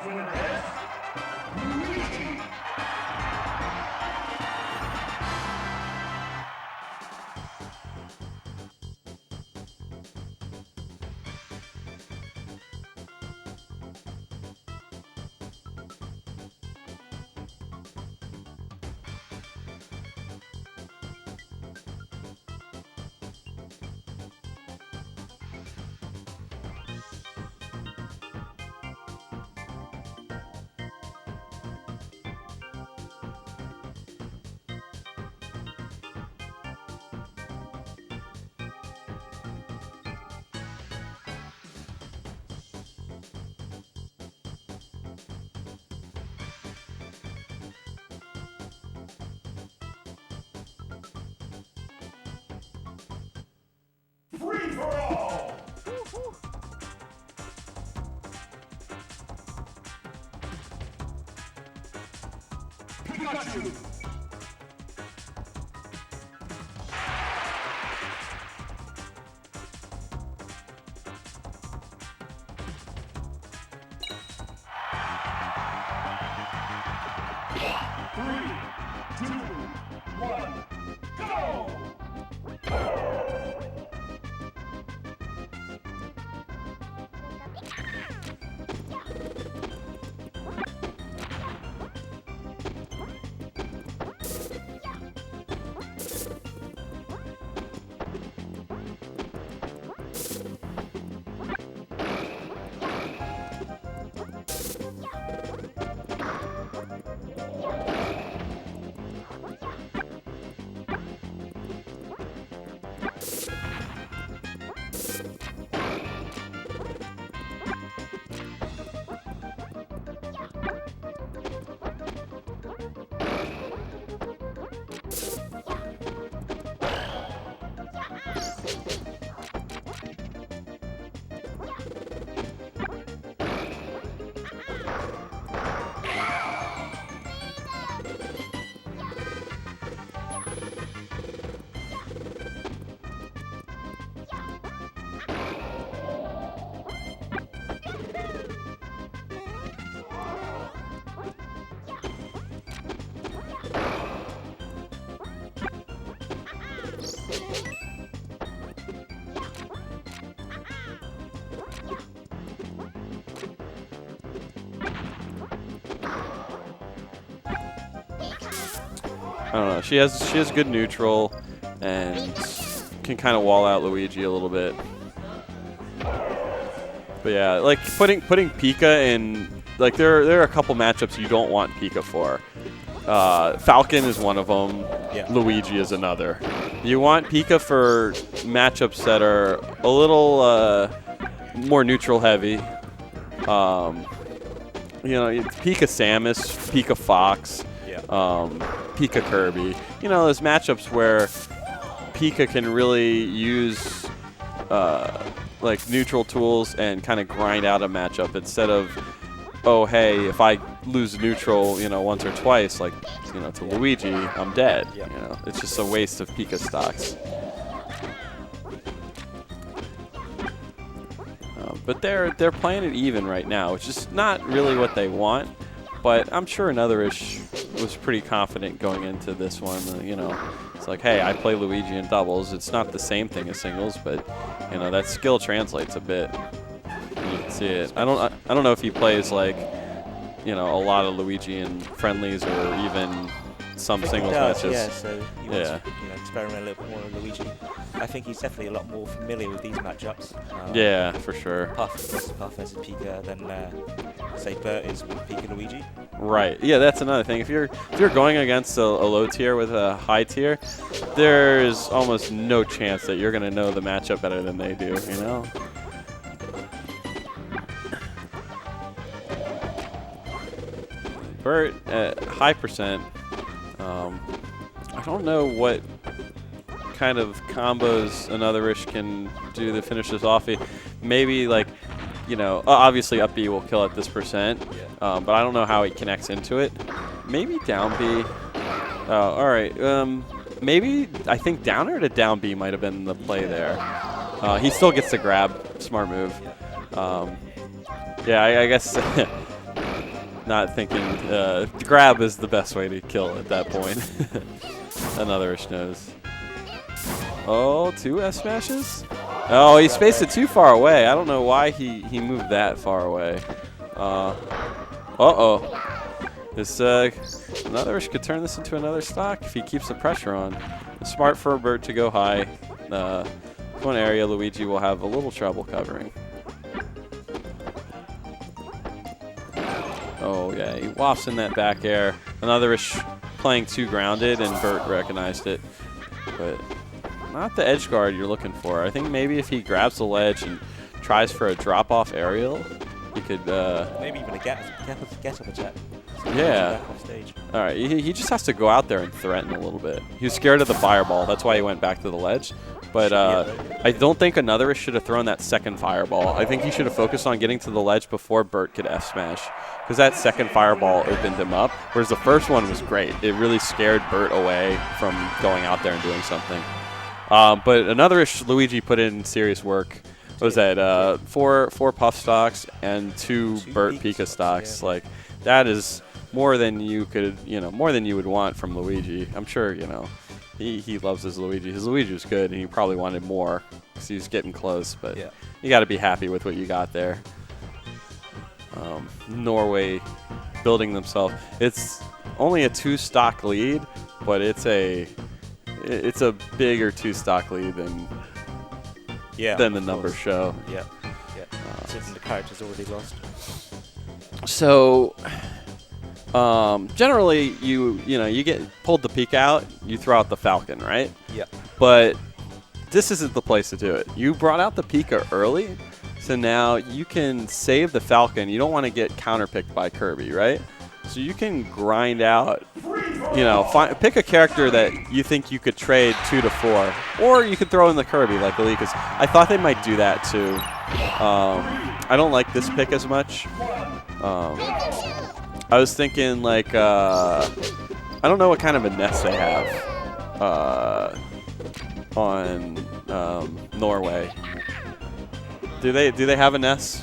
winner is Luigi. Free for all! Pikachu! Three, two, one, go! I don't know. She has good neutral and can kind of wall out Luigi a little bit. But yeah, like putting Pika in, like there are a couple matchups you don't want Pika for. Falcon is one of them. Yeah. Luigi is another. You want Pika for matchups that are a little more neutral heavy. You know, Pika Samus, Pika Fox. Pika Kirby. You know, those matchups where Pika can really use like neutral tools and kind of grind out a matchup instead of, oh, hey, if I lose neutral, you know, once or twice, like, you know, to Luigi, I'm dead. Yeah. You know, it's just a waste of Pika stocks. But they're playing it even right now, which is not really what they want. But I'm sure Anotherish was pretty confident going into this one. You know, it's like, hey, I play Luigi in doubles. It's not the same thing as singles, but you know that skill translates a bit. You can see it. I don't know if he plays like, you know, a lot of Luigi in friendlies or even some singles matches. Yeah, so he wants Yeah. to experiment a little bit more with Luigi. I think he's definitely a lot more familiar with these matchups. Yeah, for sure. Puff versus Pika than say Bert is with Pika Luigi. Right. Yeah, that's another thing. If you're going against a low tier with a high tier, there's almost no chance that you're gonna know the matchup better than they do. You know. Bert at high percent. I don't know what kind of combos Anotherish can do to finish this off. Maybe like, you know, obviously up B will kill at this percent, but I don't know how he connects into it. Maybe down B. All right. Maybe I think down air to down B might have been the play there. He still gets to grab. Smart move. Yeah, I guess not thinking grab is the best way to kill at that point. Anotherish knows. Oh, 2 F smashes? Oh, he spaced it too far away. I don't know why he moved that far away. Uh-oh. This Anotherish could turn this into another stock if he keeps the pressure on. It's smart for Bert to go high. One area Luigi will have a little trouble covering. Oh yeah, he wafts in that back air. Anotherish playing too grounded, and Bert recognized it. But not the edge guard you're looking for. I think maybe if he grabs the ledge and tries for a drop-off aerial, he could... maybe even a get up attack. Yeah. All right, he just has to go out there and threaten a little bit. He was scared of the fireball. That's why he went back to the ledge. But I don't think Anotherish should have thrown that second fireball. I think he should have focused on getting to the ledge before Bert could F-smash, because that second fireball opened him up, whereas the first one was great. It really scared Bert away from going out there and doing something. But Anotherish, Luigi put in serious work. What was that? 4 puff stocks and 2 Bert Pika stocks. Yeah. Like, that is more than you could, more than you would want from Luigi. I'm sure, he loves his Luigi. His Luigi was good, and he probably wanted more because he was getting close. But you got to be happy with what you got there. Norway building themselves. It's only a 2-stock lead, but it's a bigger 2-stock lead than the numbers show. Yeah. Since the character's already lost. So generally, you get pulled the Pika out, you throw out the Falcon, right? Yeah. But this isn't the place to do it. You brought out the Pika early, so now you can save the Falcon. You don't want to get counterpicked by Kirby, right? So you can grind out, pick a character that you think you could trade 2 to 4, or you could throw in the Kirby like Olikus. I thought they might do that too. I don't like this pick as much. I was thinking like I don't know what kind of a nest they have on Norway. Do they have a nest?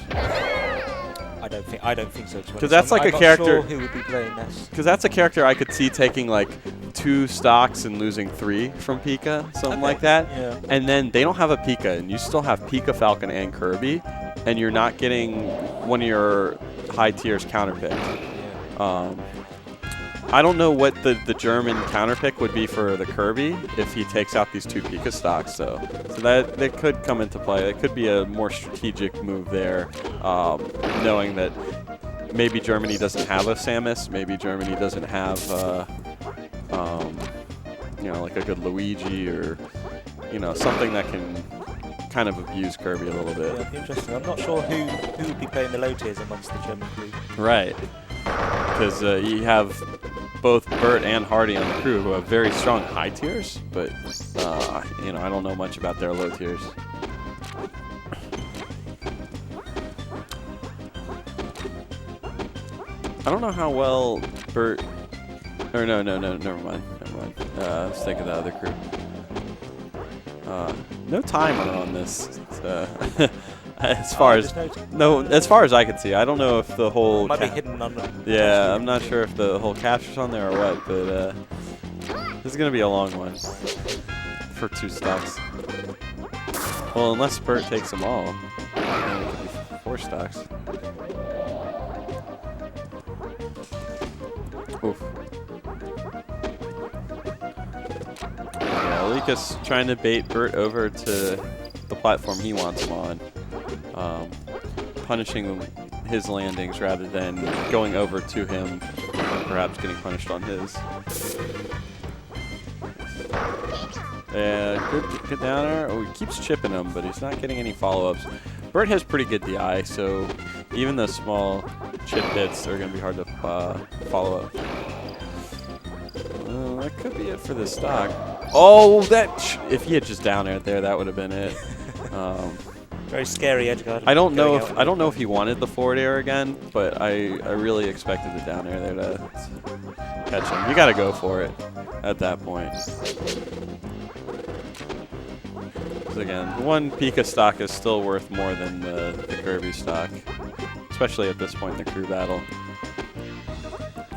I don't think so. Because that's like a character. I'm not sure who would be playing this. Because that's a character I could see taking like 2 stocks and losing 3 from Pika, something like that. Yeah. And then they don't have a Pika, and you still have Pika, Falcon, and Kirby, and you're not getting one of your high tiers counterpicked. Yeah. I don't know what the German counterpick would be for the Kirby if he takes out these 2 Pika stocks. So that could come into play. It could be a more strategic move there, knowing that maybe Germany doesn't have a Samus, maybe Germany doesn't have like a good Luigi or something that can kind of abuse Kirby a little bit. Yeah, interesting. I'm not sure who would be playing the low tiers amongst the German crew. Right. Because you have both Bert and Hardy on the crew who have very strong high tiers, but I don't know much about their low tiers. I don't know how well Bert. Or no, never mind. I was thinking the other crew. No timer on this. As far as I can see, I don't know if the whole might be hidden on the yeah, I'm not sure if the whole capture's on there or what, but this is gonna be a long one for 2 stocks. Well, unless Bert takes them all, then it could be 4 stocks. Oof. Yeah, Olikus trying to bait Bert over to the platform he wants him on. Punishing his landings rather than going over to him and perhaps getting punished on his. Good down there. Oh, he keeps chipping him, but he's not getting any follow-ups. Bert has pretty good DI, so even the small chip hits are going to be hard to follow up. That could be it for the stock. Oh, if he had just down aired there, that would have been it. Very scary edgeguard. I don't know if he wanted the forward air again, but I really expected the down air there to catch him. You got to go for it at that point. Again, 1 Pika stock is still worth more than the Kirby stock, especially at this point in the crew battle.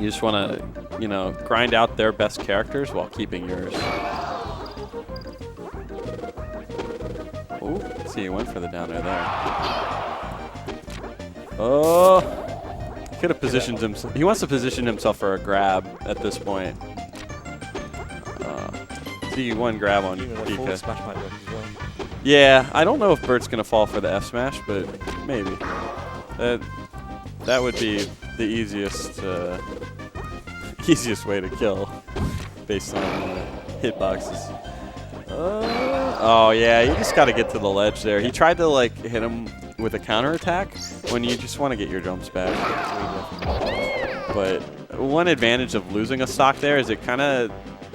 You just want to, you know, grind out their best characters while keeping yours. Oh, see, he went for the down air there. Oh, he could have positioned himself. He wants to position himself for a grab at this point. See, one grab on Even a forward Pika. smash might work as well. Yeah, I don't know if Bert's gonna fall for the F smash, but maybe. That would be the easiest easiest way to kill, based on hitboxes. Oh yeah, you just got to get to the ledge there. He tried to like hit him with a counter attack when you just want to get your jumps back. But one advantage of losing a stock there is it kind of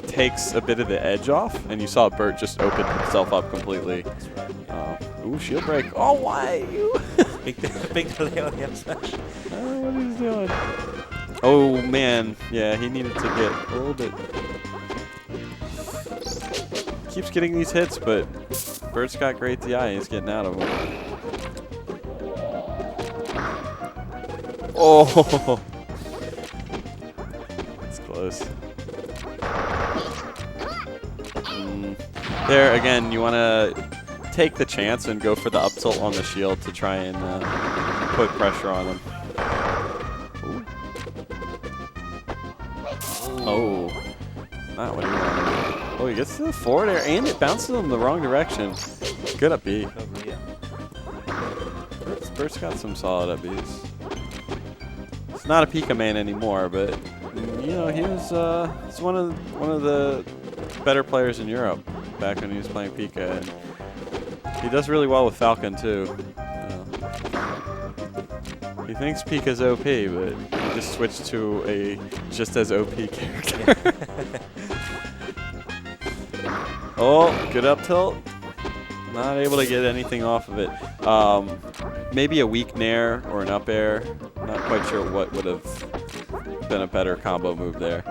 takes a bit of the edge off, and you saw Bert just open himself up completely. Ooh, shield break. Oh, why? Big delay on the F smash. What is he doing? Oh, man. Yeah, he needed to get a little bit. Keeps getting these hits, but Bert's got great DI. He's getting out of them. Oh! It's close. There, again, you want to take the chance and go for the up tilt on the shield to try and put pressure on him. Ooh. Oh, not what he wanted. Oh, he gets to the forward air, and it bounces him the wrong direction. Good up B. Bert's got some solid up Bs. It's not a Pika main anymore, but you know he was he's one of the better players in Europe back when he was playing Pika, and he does really well with Falcon too. He thinks Pika's OP, but he just switched to a just as OP character. Oh, good up tilt. Not able to get anything off of it. Maybe a weak nair or an up air. Not quite sure what would have been a better combo move there.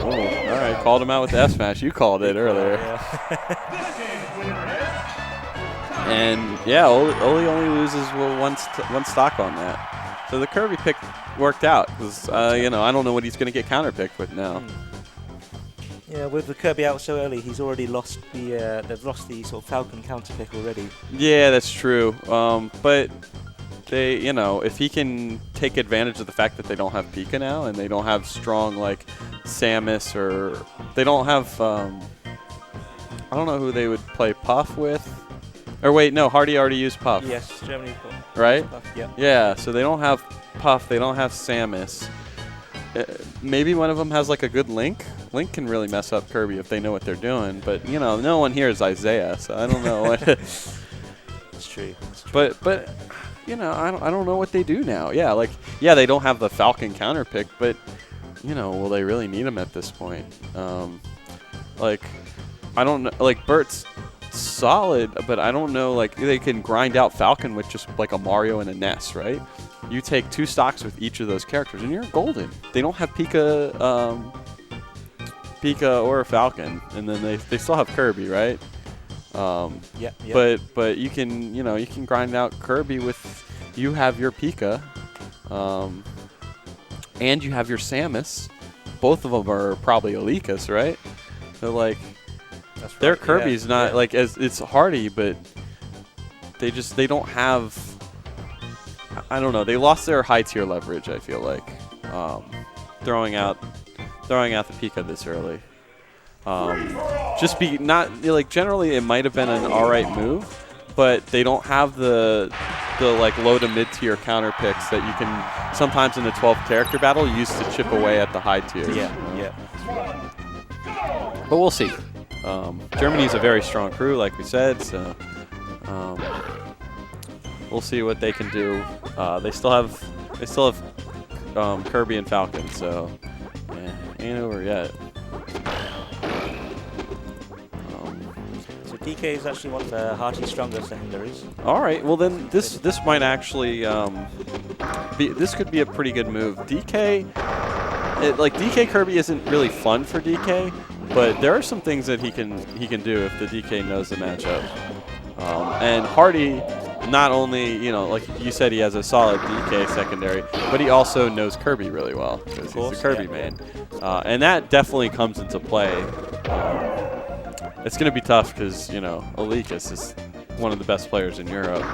Oh, all right, called him out with the F smash. You called it earlier. And yeah, Oli only loses one stock on that. So the Kirby pick worked out because you know, I don't know what he's going to get counter picked with now. Yeah, with the Kirby out so early, he's already lost the they've lost the sort of Falcon counter pick already. Yeah, that's true. But they, you know, if he can take advantage of the fact that they don't have Pika now and they don't have strong like Samus, or they don't have I don't know who they would play Puff with. Or wait, no, Hardy already used Puff. Yes, Germany. Right? Puff, yeah. Yeah, so they don't have Puff, they don't have Samus. Maybe one of them has like a good Link. Link can really mess up Kirby if they know what they're doing, but you know, no one here is Isaiah, so I don't know what. It's true. But you know, I don't know what they do now. Yeah, like they don't have the Falcon counter pick, but you know, will they really need him at this point? Like I don't know. Like Bert's solid, but I don't know. Like they can grind out Falcon with just like a Mario and a Ness, right? You take 2 stocks with each of those characters, and you're golden. They don't have Pika or Falcon, and then they still have Kirby, right? Yeah. But you can grind out Kirby with, you have your Pika, and you have your Samus. Both of them are probably Olikus, right? So like, That's right. their Kirby's not yeah. like as it's hardy, but they don't have. I don't know. They lost their high tier leverage. I feel like throwing out the Pika this early. Just be not like generally it might have been an alright move, but they don't have the like low to mid tier counter picks that you can sometimes in the 12th character battle use to chip away at the high tier. Yeah. But we'll see. Germany's a very strong crew, like we said, so we'll see what they can do. They still have Kirby and Falcon, so yeah, ain't over yet. So DK is actually one of the Harty's stronger secondaries. All right, well then this might actually this could be a pretty good move. DK Kirby isn't really fun for DK, but there are some things that he can do if the DK knows the matchup. And Hardy, not only, you know, like you said, he has a solid DK secondary, but he also knows Kirby really well because he's the Kirby main. And that definitely comes into play. It's going to be tough because, you know, Olikus is one of the best players in Europe.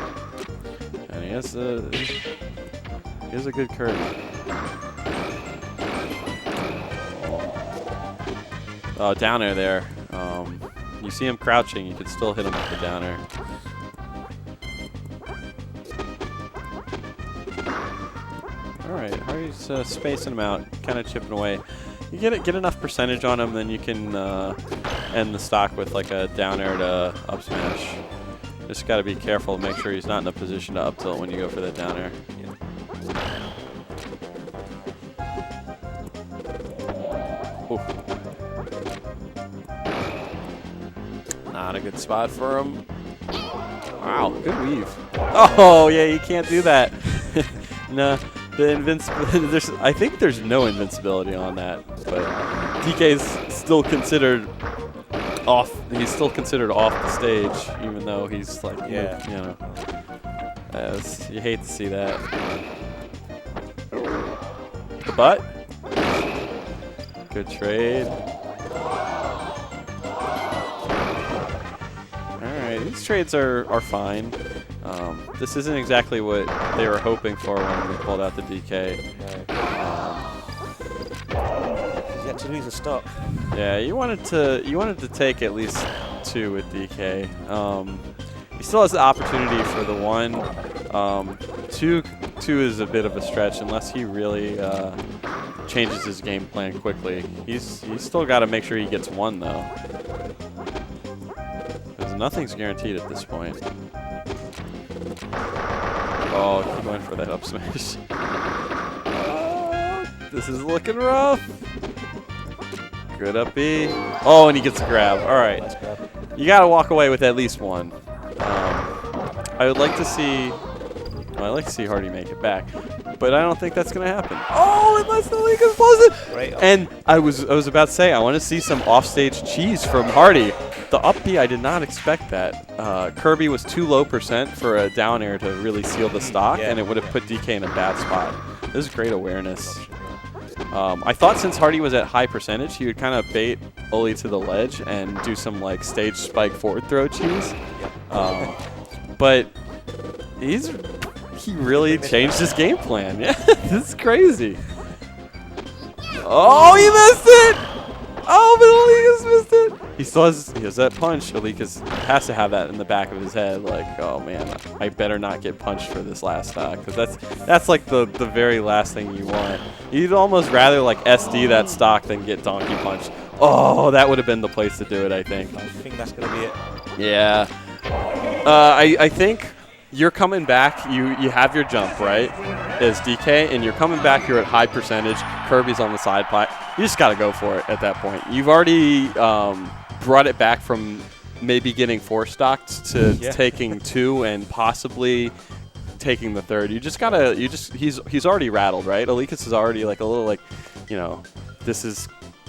And he has a good Kirby. Oh, down air there. You see him crouching, you can still hit him with the down air. Alright, Hardy's spacing him out, kind of chipping away. You get enough percentage on him, then you can end the stock with like a down air to up smash. Just got to be careful to make sure he's not in a position to up tilt when you go for that down air. Not a good spot for him. Wow, good weave. Oh, yeah, you can't do that. No, the invincibility. I think there's no invincibility on that, but DK's still considered off. He's still considered off the stage, even though he's like, you know. You hate to see that. The butt. Good trade. These trades are fine. This isn't exactly what they were hoping for when we pulled out the DK. You had to lose a stock. Yeah, you wanted to take at least 2 with DK. He still has the opportunity for the 1. 2 is a bit of a stretch unless he really changes his game plan quickly. He's still got to make sure he gets 1 though. Nothing's guaranteed at this point. Oh, he went for that up smash. This is looking rough. Good up B. Oh, and he gets a grab. All right. You got to walk away with at least 1. I would like to see... Well, I'd like to see Hardy make it back, but I don't think that's going to happen. Oh, unless the league explodes it. Right. And I was about to say, I want to see some offstage cheese from Hardy. The up B, I did not expect that. Kirby was too low % for a down air to really seal the stock, and it would have put DK in a bad spot. This is great awareness. I thought since Hardy was at high percentage, he would kind of bait Oli to the ledge and do some like stage spike forward throw cheese. But he really changed his game plan. Yeah, this is crazy. Oh, he missed it! Oh, but Olikus missed it. He has that punch. Olikus has to have that in the back of his head. Like, oh man, I better not get punched for this last stock, because that's like the very last thing you want. You'd almost rather like SD that stock than get donkey punched. Oh, that would have been the place to do it. I think that's gonna be it. Yeah. I think you're coming back. You have your jump right as DK, and you're coming back. You're at high percentage. Kirby's on the side plat. You just got to go for it at that point. You've already brought it back from maybe getting 4 stocked to taking 2 and possibly taking the 3rd. You just gotta. He's already rattled, right? Olikus is already like a little like, you know, this is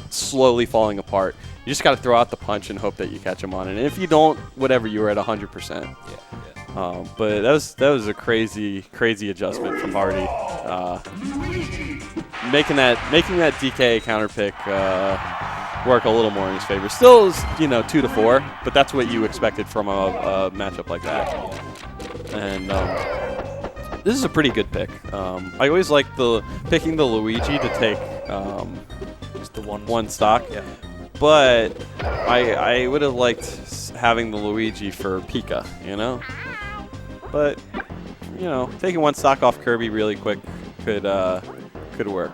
slowly falling apart. You just got to throw out the punch and hope that you catch him on it. And if you don't, whatever, you were at 100%. But that was a crazy adjustment from Hardy. Making that DK counter pick work a little more in his favor. Still is, you know, 2 to 4, but that's what you expected from a matchup like that. And this is a pretty good pick. I always like picking the Luigi to take just the one stock. Yeah. But I would have liked having the Luigi for Pika, you know. But, you know, taking 1 stock off Kirby really quick could work.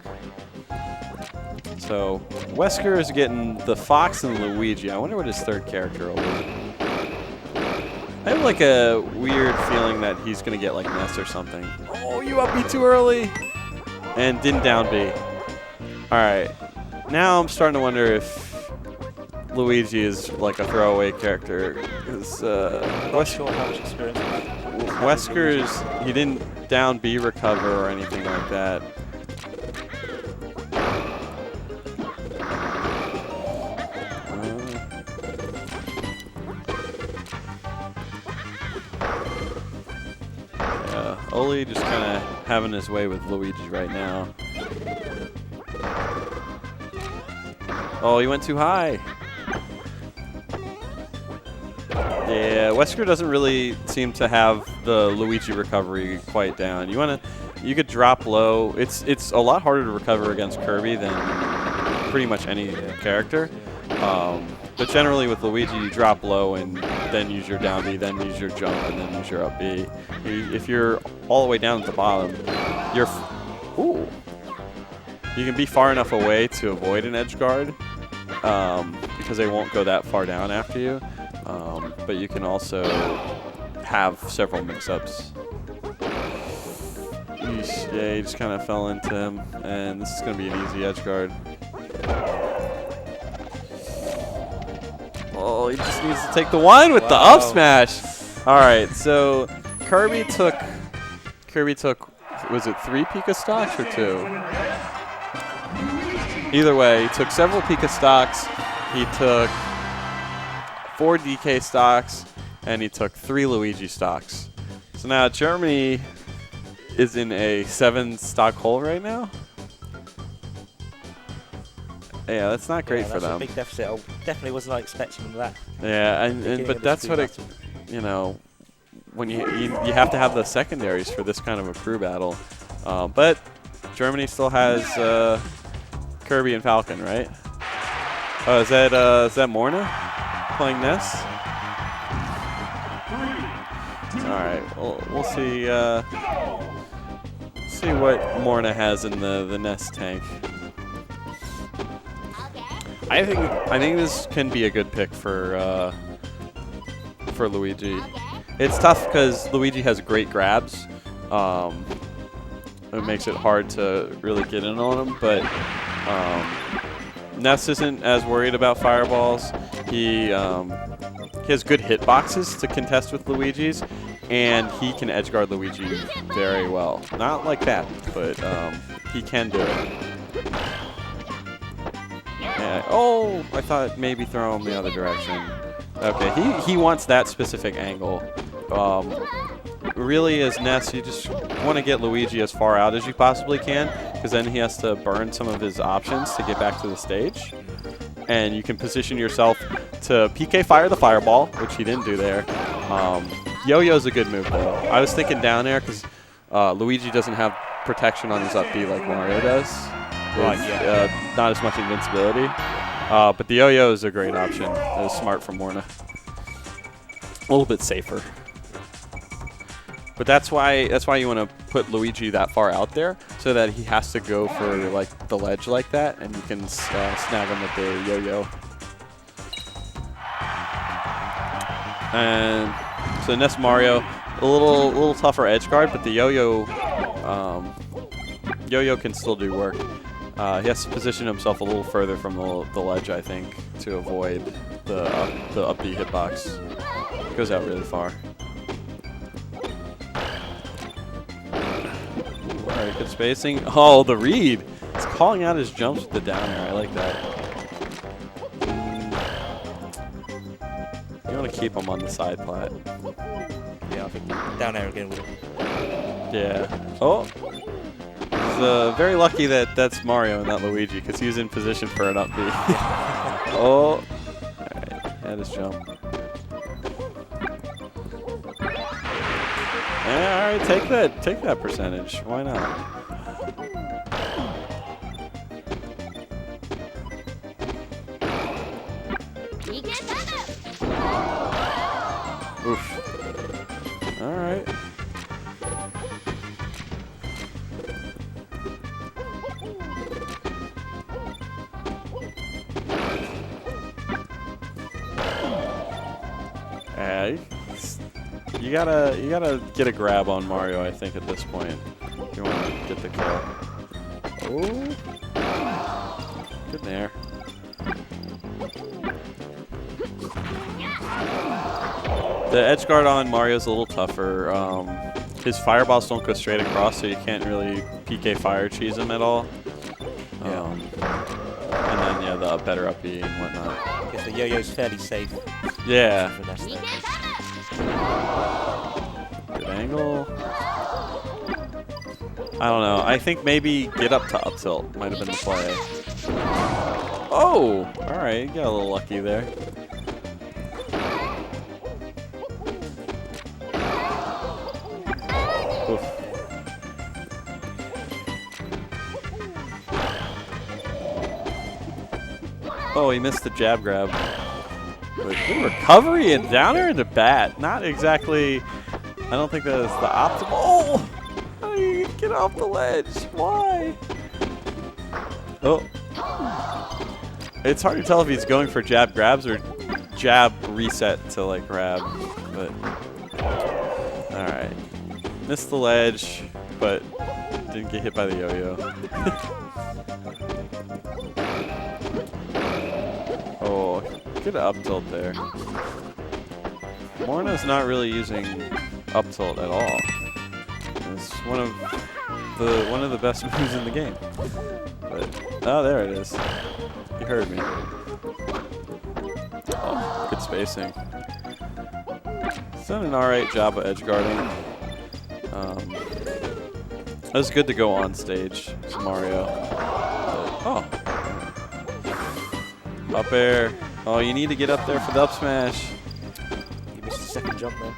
So Wesker is getting the Fox and Luigi. I wonder what his 3rd character will be. I have like a weird feeling that he's going to get like Ness or something. Oh, you up B too early. And didn't down B. All right. Now I'm starting to wonder if Luigi is like a throwaway character. Not sure how much experience. Wesker's, he didn't down B recover or anything like that. Oli just kind of having his way with Luigi right now. Oh, he went too high. Yeah, Wesker doesn't really seem to have the Luigi recovery quite down. You could drop low. It's a lot harder to recover against Kirby than pretty much any character. But generally with Luigi, you drop low and then use your down B, then use your jump, and then use your up B. If you're all the way down at the bottom, ooh. You can be far enough away to avoid an edge guard because they won't go that far down after you. But you can also have several mix-ups. Yeesh, yeah, he just kind of fell into him, and this is going to be an easy edge guard. Oh, he just needs to take the one with the up smash. All right, so Kirby took, was it 3 Pika stocks or 2? Either way, he took several Pika stocks. He took 4 DK stocks, and he took 3 Luigi stocks. So now Germany is in a 7 stock hole right now. Yeah, that's not great for them. That's a big deficit. I definitely was not expecting that. Yeah, but that's what it, you know, when you have to have the secondaries for this kind of a crew battle. But Germany still has Kirby and Falcon, right? Oh, is that Morna playing Ness? All right, we'll see. See what Morna has in the Ness tank. I think this can be a good pick for Luigi. It's tough because Luigi has great grabs. It makes it hard to really get in on him, but Ness isn't as worried about fireballs. He has good hitboxes to contest with Luigi's, and he can edgeguard Luigi very well. Not like that, but he can do it. Yeah. Oh, I thought maybe throw him the other direction. Okay, he wants that specific angle. Really, as Ness, you just want to get Luigi as far out as you possibly can, because then he has to burn some of his options to get back to the stage. And you can position yourself to PK fire the fireball, which he didn't do there. Yo-yo's a good move, though. I was thinking down there because Luigi doesn't have protection on his up B like Mario does. Right, yeah. Not as much invincibility. But the yo-yo is a great option. It was smart from Morna. A little bit safer. But that's why you want to put Luigi that far out there, so that he has to go for like the ledge like that, and you can snag him with the yo-yo. And so Ness Mario, a little tougher edge guard, but the yo-yo can still do work. He has to position himself a little further from the ledge, I think, to avoid the up B hitbox. It goes out really far. Ooh, all right, good spacing. Oh, the read! It's calling out his jumps with the down air. I like that. You want to keep him on the side plat. Yeah, I think down air again. Yeah. Oh. He's very lucky that that's Mario and not Luigi, because he was in position for an up B. Oh. Alright, had his jump. Yeah, alright, take that percentage. Why not? Oof. Alright. You gotta get a grab on Mario, I think, at this point. If you want to get the kill. Oh, good nair. The edge guard on Mario's a little tougher. His fireballs don't go straight across, so you can't really PK fire cheese him at all. And then yeah, the better up B and whatnot. I guess the yo-yo's fairly safe. Yeah. Good angle. I don't know. I think maybe get up to up tilt might have been the play. Oh! Alright, you got a little lucky there. Oof. Oh, he missed the jab grab. But good recovery and down air into bat. Not exactly... I don't think that is the optimal... Oh! How do you get off the ledge? Why? Oh. It's hard to tell if he's going for jab grabs or jab reset to like grab. But... Alright. Missed the ledge, but didn't get hit by the yo-yo. Oh, good up tilt there. Morna's not really using up tilt at all. It's one of the best moves in the game. But oh, there it is. You heard me. Oh, good spacing. He's done an alright job of edge guarding. It was good to go on stage, it's Mario. But, oh. Up air. Oh, you need to get up there for the up smash. You missed the second jump there.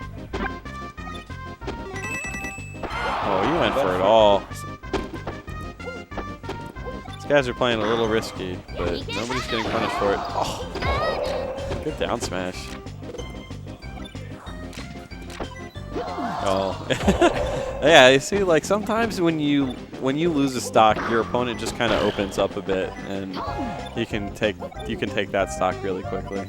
Oh, you went for it all. These guys are playing a little risky, but nobody's getting punished for it. Oh, good down smash. Oh, yeah. You see, like sometimes when you lose a stock, your opponent just kind of opens up a bit, and you can take that stock really quickly.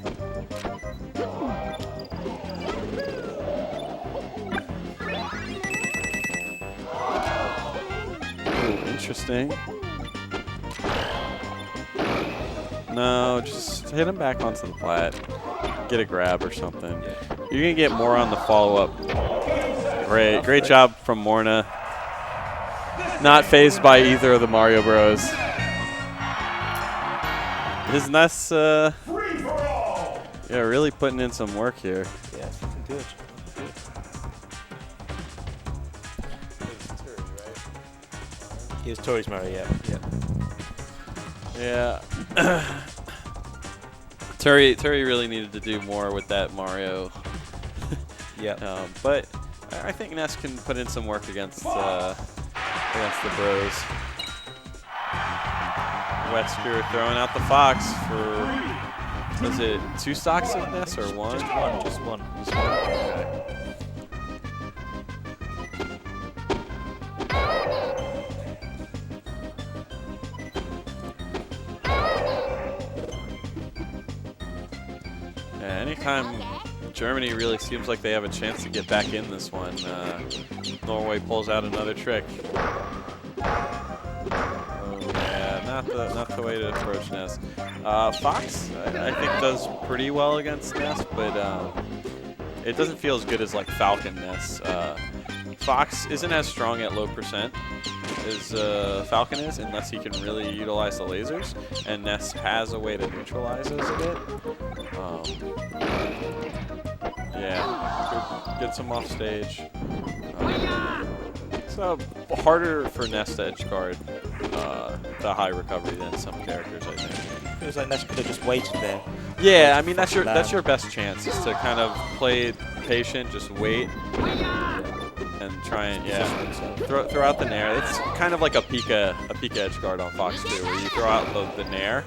Ooh, interesting. No, just hit him back onto the plat. Get a grab or something. You're gonna get more on the follow-up. Great job from Morna. Not phased by either of the Mario Bros. His Ness, yeah, really putting in some work here. Yeah, it's looking good. He was Turi's Mario, yeah. Yeah. Turi really needed to do more with that Mario. Yeah. But I think Ness can put in some work against the Bros. Wesker throwing out the Fox for, was it 2 stocks of Ness or one? Just one. Okay. Yeah, anytime Germany really seems like they have a chance to get back in this one, Norway pulls out another trick. Oh yeah, not the way to approach Ness. Fox, I think does pretty well against Ness, but it doesn't feel as good as like Falcon Ness. Fox isn't as strong at low percent as Falcon is, unless he can really utilize the lasers, and Ness has a way to neutralize those a bit. Yeah, gets him off stage. So harder for Ness to edge guard the high recovery than some characters, I think. It was like Ness could have just waited there. Yeah, I mean that's your best chance, is to kind of play patient, just wait, and try and throw out the nair. It's kind of like a Pika edge guard on Fox too, where you throw out the nair,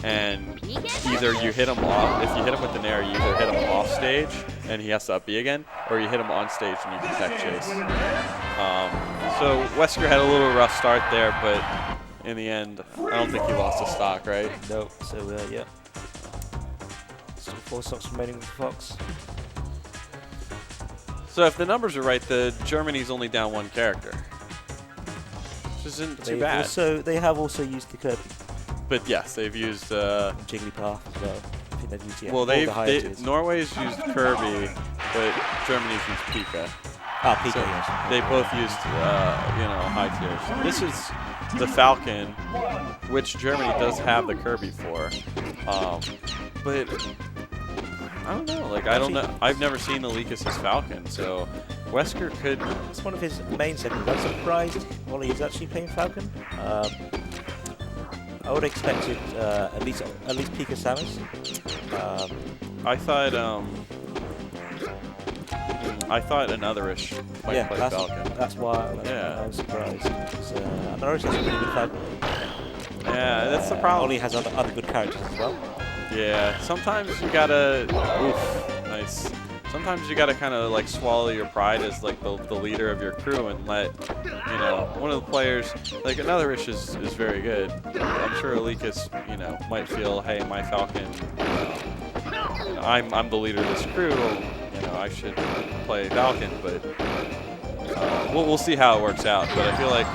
and either you hit him off. If you hit him with the nair, you either hit him off stage and he has to up B again, or you hit him on stage and you can tech chase. So Wesker had a little rough start there, but in the end, I don't think he lost a stock, right? No. So yeah. Still 4 stocks remaining with Fox. So if the numbers are right, Germany's only down 1 character, which isn't too bad. They have also used the Kirby. But yes, they've used Jigglypuff as well. I think they've used Norway's used Kirby, but Germany's used Pika. Pika. So Yes. they both used high tiers. This is the Falcon, which Germany does have the Kirby for, but I don't know. Like I don't know. I've never seen Olikus' Falcon, so Wesker could. It's one of his main segments. I'm surprised Ollie is actually playing Falcon. I would have expected at least Pika Samus. I thought Anotherish might play Falcon. That's why I was surprised. Anotherish has a pretty good Falcon. Yeah, that's the problem. Ollie has other good characters as well. Yeah, sometimes you gotta. Oof, nice. Sometimes you gotta kind of like swallow your pride as like the leader of your crew and let one of the players like Anotherish is very good. I'm sure Olikus might feel, hey, my Falcon, I'm the leader of this crew. I should play Falcon, but we'll see how it works out. But I feel like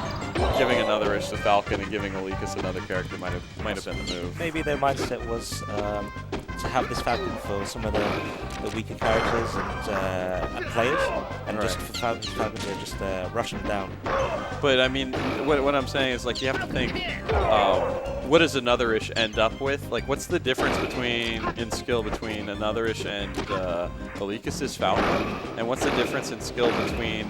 giving Anotherish the Falcon and giving Olikus another character might have been the move. Maybe their mindset was to have this Falcon for some of the weaker characters and players, and just for Falcon to just rush them down. But I mean, what I'm saying is like you have to think, what does Anotherish end up with? Like, what's the difference in skill between Anotherish and Olikus' Falcon, and what's the difference in skill between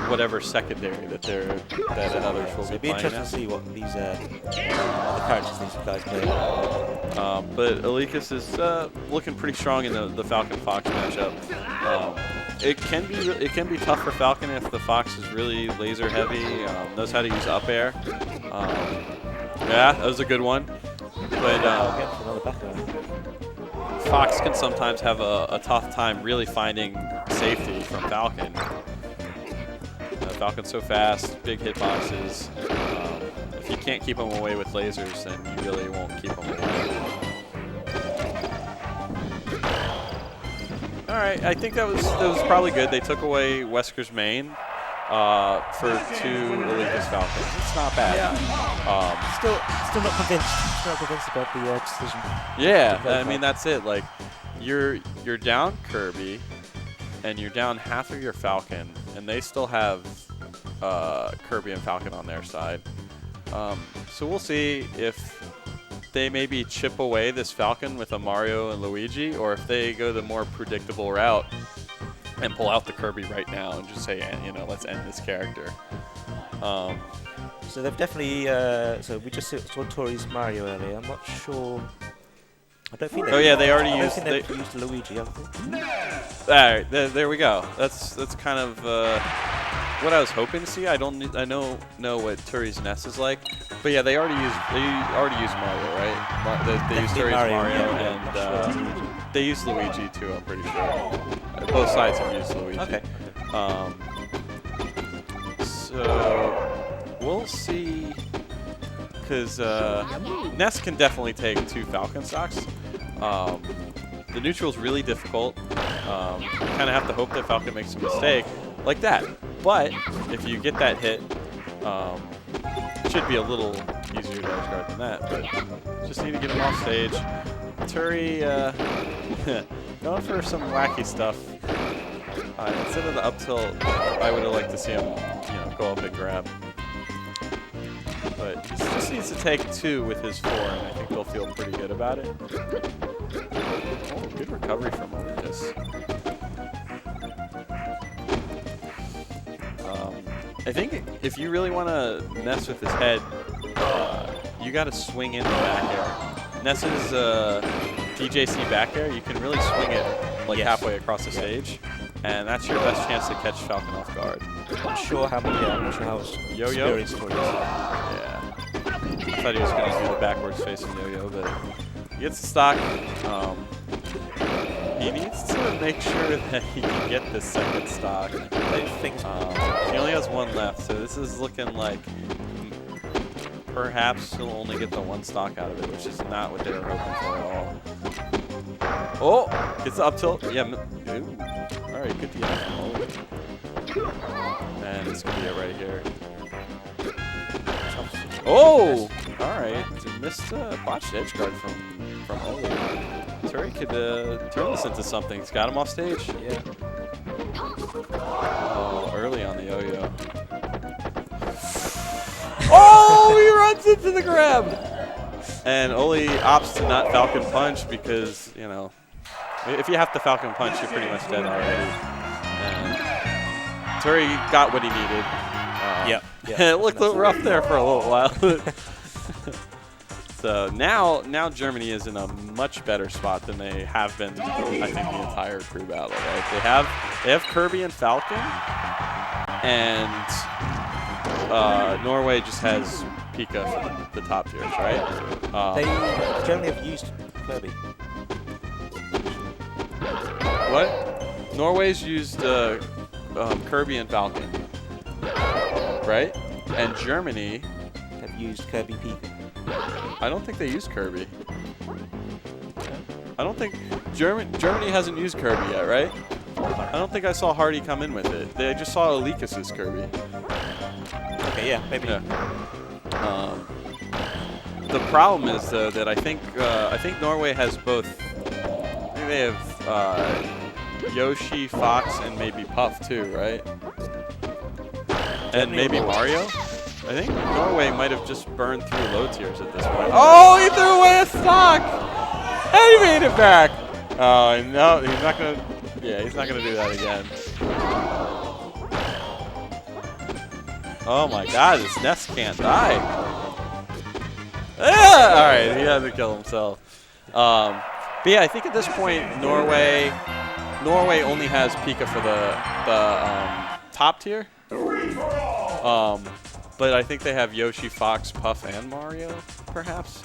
whatever secondary that Anotherish will be playing? It'd be interesting to see what these the characters these guys play. But Olikus is looking pretty strong in the Falcon Fox matchup. It can be tough for Falcon if the Fox is really laser heavy, knows how to use up air. Yeah, that was a good one. But Fox can sometimes have a tough time really finding safety from Falcon. Falcon's so fast, big hitboxes. If you can't keep him away with lasers, then you really won't keep him away. All right, I think that was probably good. They took away Wesker's main for 2 Olikus Falcons. It's not bad. Yeah. Still not convinced. Still not convinced about the decision. Yeah, I mean that's it. Like you're down Kirby, and you're down half of your Falcon, and they still have Kirby and Falcon on their side. So we'll see if they maybe chip away this Falcon with a Mario and Luigi, or if they go the more predictable route and pull out the Kirby right now and just say, let's end this character. So they've definitely. So we just saw Turi's Mario earlier. I'm not sure. I don't think. They already used. They used Luigi. I think. All right, there we go. That's kind of what I was hoping to see. I don't know what Turi's Ness is like, but yeah, they already used Mario, right? They used Turi's Mario, and they used Luigi too. I'm pretty sure. Both sides have used Luigi. Okay. So we'll see, because Ness can definitely take 2 Falcon stocks. The neutral's really difficult. You kind of have to hope that Falcon makes a mistake like that. But if you get that hit, it should be a little easier to edge guard than that. But just need to get him off stage. Turi going for some wacky stuff. Instead of the up tilt, I would have liked to see him, go up and grab. But he just needs to take 2 with his 4, and I think they'll feel pretty good about it. Oh, good recovery from Olikus. I think if you really want to mess with his head, you got to swing in the back air. Ness's DJC back air, you can really swing it like halfway across the stage, and that's your best chance to catch Falcon off guard. I'm not sure how Yo-yo? experienced Turi is. Yeah. I thought he was going to do the backwards facing yo-yo, but he gets the stock. He needs to make sure that he can get this second stock. He only has 1 left, so this is looking like perhaps he'll only get the 1 stock out of it, which is not what they were hoping for at all. Oh, gets the up tilt. Yeah. Ooh. All right, good DI. And it's gonna be it right here. Oh, all right. Missed botched edge guard from Oli. Turi could turn this into something. He's got him off stage. Yeah. Oh, early on the yo-yo. Oh, he runs into the grab. And Oli opts to not Falcon Punch because, if you have to Falcon Punch, you're pretty much dead already. And Turi got what he needed. Yep. It looked a little rough there for a little while. So now Germany is in a much better spot than they have been, I think, the entire crew battle. Right? They have Kirby and Falcon, and Norway just has Pika for the top tiers, right? They generally have used Kirby. What? Norway's used Kirby and Falcon, right? And Germany Have used Kirby Pika. I don't think they use Kirby. I don't think Germany hasn't used Kirby yet, right? I don't think I saw Hardy come in with it. I just saw Olikus' Kirby. Okay, yeah, maybe. Yeah. The problem is though that I think Norway has both. I think they have Yoshi, Fox, and maybe Puff too, right? And maybe Mario. I think Norway might have just burned through low tiers at this point. Oh, he threw away a stock! And he made it back! Oh, no, he's not gonna... Yeah, he's not gonna do that again. Oh my god, this nest can't die. Ah! Alright, he had to kill himself. But yeah, I think at this point, Norway only has Pika for the top tier. But I think they have Yoshi, Fox, Puff, and Mario, perhaps.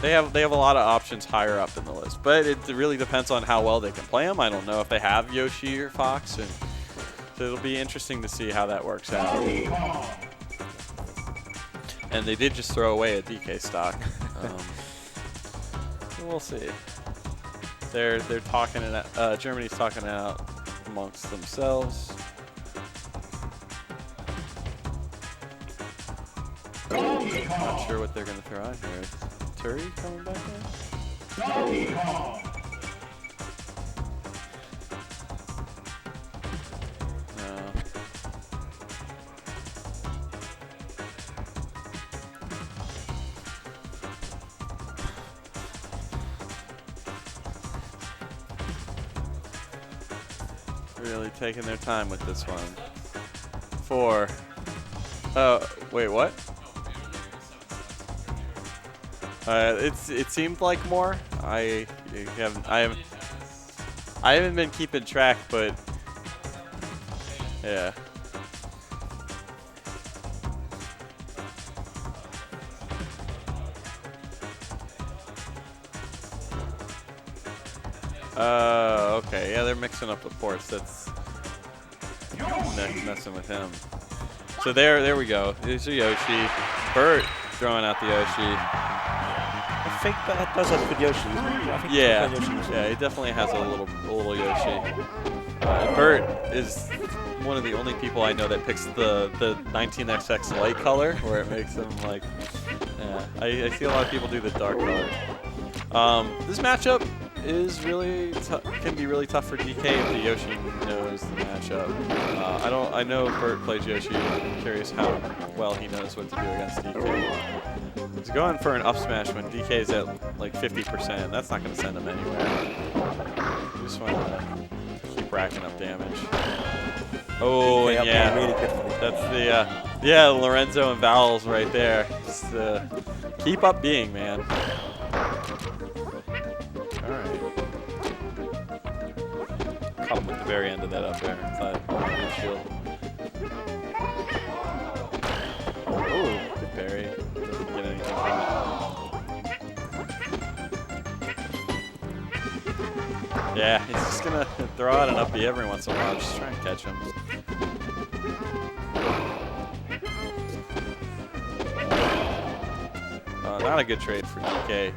They have a lot of options higher up in the list, but it really depends on how well they can play them. I don't know if they have Yoshi or Fox, and so it'll be interesting to see how that works out. And they did just throw away a DK stock. We'll see. They're talking it. Germany's talking it out amongst themselves. Not sure what they're going to throw out here. Is Turi coming back in? No. Really taking their time with this one. 4. Wait, what? It seemed like more. I haven't been keeping track, but yeah. Okay. Yeah, they're mixing up the ports. That's messing with him. So there we go. There's a Yoshi. Bert throwing out the Yoshi. I think Bert does have good Yoshi. I think Yeah, he definitely has a little Yoshi. Bert is one of the only people I know that picks the 19XX light color, where it makes him like. Yeah, I see a lot of people do the dark color. This matchup is really can be really tough for DK if the Yoshi knows the matchup. I know Bert plays Yoshi. I'm curious how well he knows what to do against DK. He's going for an up smash when DK's at like 50%. That's not going to send him anywhere. You just want to keep racking up damage. Oh, and yeah, that's the Lorenzo and Vowels right there. Just keep up being, man. Caught him at the very end of that up there. Good shield. Oh, good parry. Doesn't get anything from it. Yeah, he's just gonna throw out an up B every once in a while. Just try and catch him. Not a good trade for DK.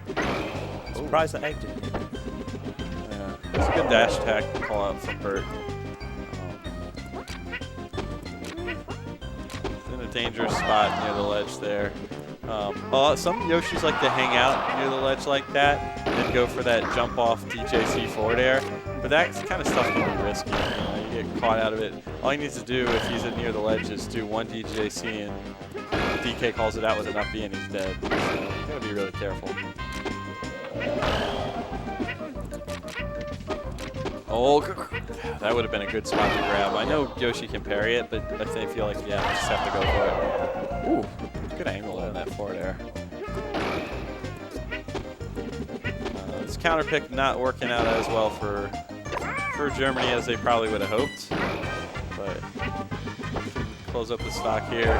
Surprised that egg didn't hit. It's a good dash attack call out from Bert. He's in a dangerous spot near the ledge there. Some Yoshis like to hang out near the ledge like that and go for that jump off DJC forward air. But that kind of stuff can be risky. You get caught out of it. All he needs to do if he's near the ledge is do one DJC and DK calls it out with an up B and he's dead. So you gotta be really careful. Oh, that would have been a good spot to grab. I know Yoshi can parry it, but I feel like, yeah, we just have to go for it. Ooh, good angle on that forward air. This counter pick not working out as well for Germany as they probably would have hoped. But close up the stock here.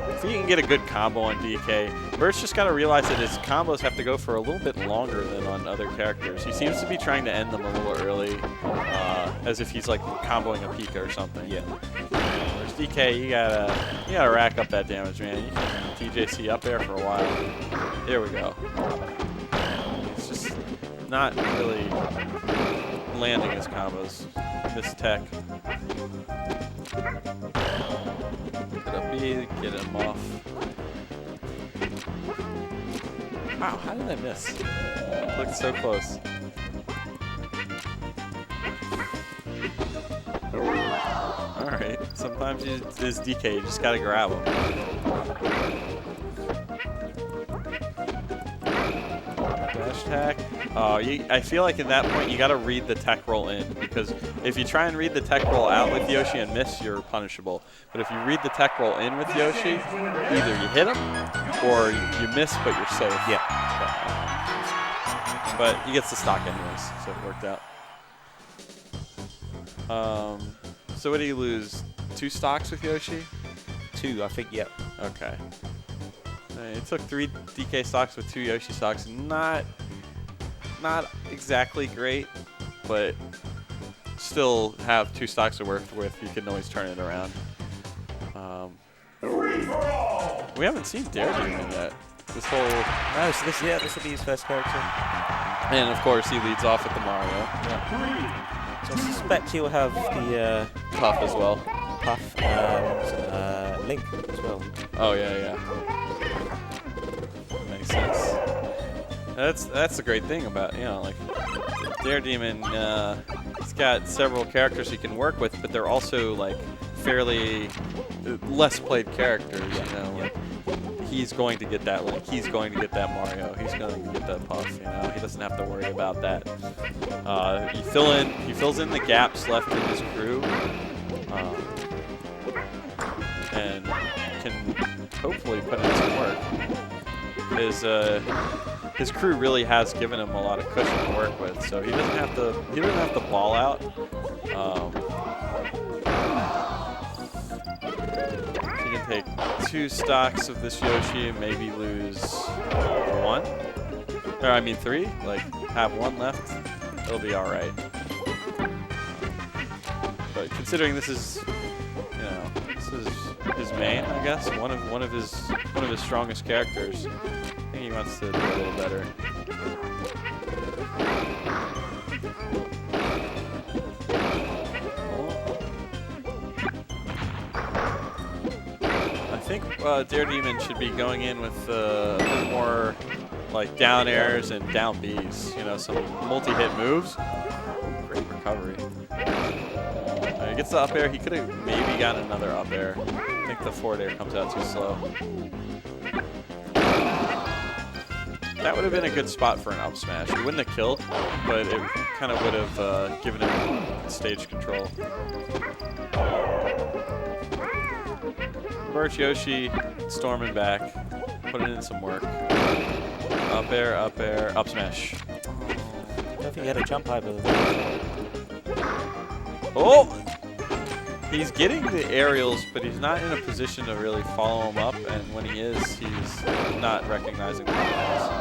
If he can get a good combo on DK, Bert's just got to realize that his combos have to go for a little bit longer than on other characters. He seems to be trying to end them a little early, as if he's like comboing a Pika or something. Yeah. Whereas DK, you gotta rack up that damage, man. You can TJC up there for a while. There we go. It's just not really landing his combos. This tech. Get a B, get him off. Wow, how did I miss? Looked so close. Alright, sometimes this DK, you just gotta grab him. Dash attack. I feel like in that point you gotta read the tech roll in, because if you try and read the tech roll out with Yoshi and miss, you're punishable. But if you read the tech roll in with Yoshi, either you hit him or you miss, but you're safe. Yeah. But he gets the stock anyways, so it worked out. So what do you lose? 2 stocks with Yoshi? 2, I think. Yep. Okay. It took 3 DK stocks with 2 Yoshi stocks. Not exactly great, but still have 2 stocks to work with. You can always turn it around. We haven't seen DareDemon yet. This whole this will be his first character. And of course he leads off with the Mario. Yeah. So I suspect he'll have the Puff as well. Puff and Link as well. Oh yeah. Makes sense. That's the great thing about, like DareDemon. He's got several characters he can work with, but they're also like fairly less played characters. Like he's going to get that Link, he's going to get that Mario, he's going to get that Puff. He doesn't have to worry about that. He fills in the gaps left in his crew, and can hopefully put in some work. His crew really has given him a lot of cushion to work with, so he doesn't have to ball out. He can take 2 stocks of this Yoshi and maybe lose 1, or I mean 3. Like have 1 left, it'll be all right. But considering this is his main, I guess, one of his strongest characters, I think he wants to do a little better. I think DareDemon should be going in with a bit more like down airs and down Bs. Some multi-hit moves. Great recovery. He gets the up air. He could have maybe gotten another up air. I think the forward air comes out too slow. That would have been a good spot for an up smash. It wouldn't have killed, but it kind of would have given him stage control. Bert, Yoshi, storming back, putting in some work. Up air, up smash. I don't think he had a jump high, but oh! He's getting the aerials, but he's not in a position to really follow him up, and when he is, he's not recognizing the aerials.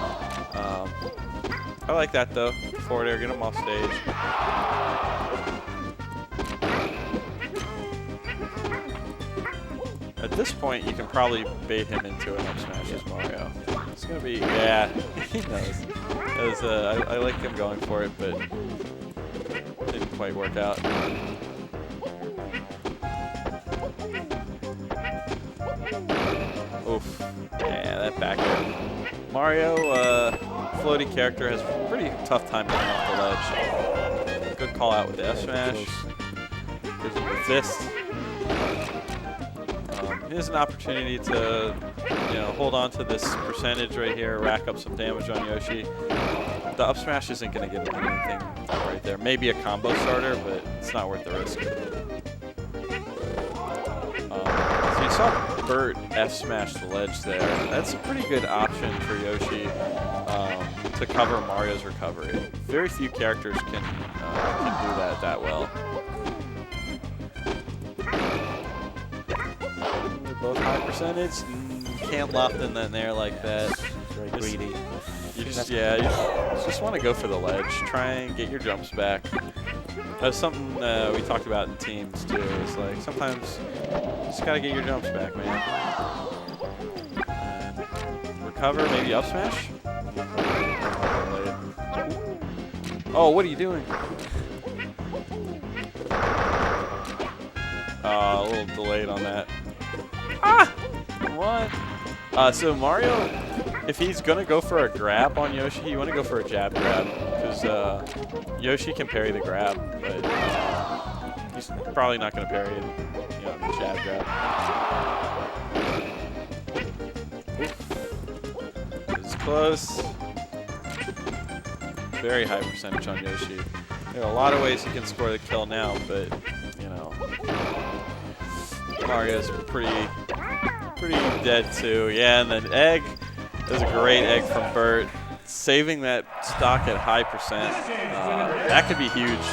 I like that though. Forward air, get him off stage. At this point, you can probably bait him into an up smash as Mario. It's gonna be, yeah, he knows. I like him going for it, but didn't quite work out. Oof. Yeah, that back air. Mario, floaty character, has a pretty tough time getting off the ledge. Good call out with the F smash. Gives him the fist. Here's an opportunity to, hold on to this percentage right here, rack up some damage on Yoshi. The up smash isn't going to get him anything right there. Maybe a combo starter, but it's not worth the risk. So you saw Bert F smash the ledge there. That's a pretty good option for Yoshi to cover Mario's recovery. Very few characters can do that well. Both high percentage. Can't loft in there like that. Very greedy. You just want to go for the ledge. Try and get your jumps back. That's something we talked about in teams too. It's like sometimes you just gotta get your jumps back, man. And recover, maybe up smash. Oh, what are you doing? A little delayed on that. Ah! What? So Mario, if he's gonna go for a grab on Yoshi, you want to go for a jab grab because Yoshi can parry the grab, but he's probably not gonna parry the jab grab. It's close. Very high percentage on Yoshi. There are a lot of ways he can score the kill now, but Mario's pretty dead too. Yeah, and then egg. That was a great egg from Bert. Saving that stock at high percent. That could be huge.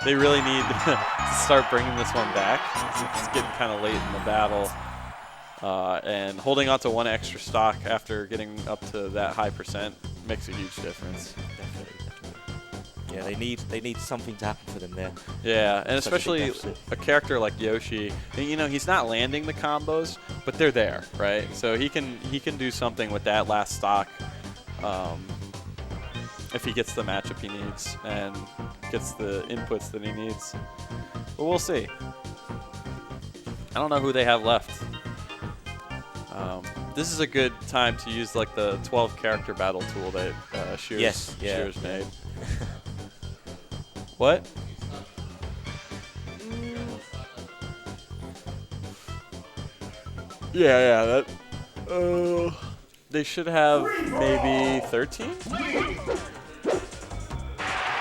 They really need to start bringing this one back. It's getting kind of late in the battle. And holding on to one extra stock after getting up to that high percent makes a huge difference. Definitely. Yeah, they need something to happen for them there. Yeah, and especially a character like Yoshi, he's not landing the combos, but they're there, right? So he can do something with that last stock if he gets the matchup he needs and gets the inputs that he needs. But we'll see. I don't know who they have left. This is a good time to use like the 12 character battle tool that Shears made. What? Yeah, that. They should have maybe 13?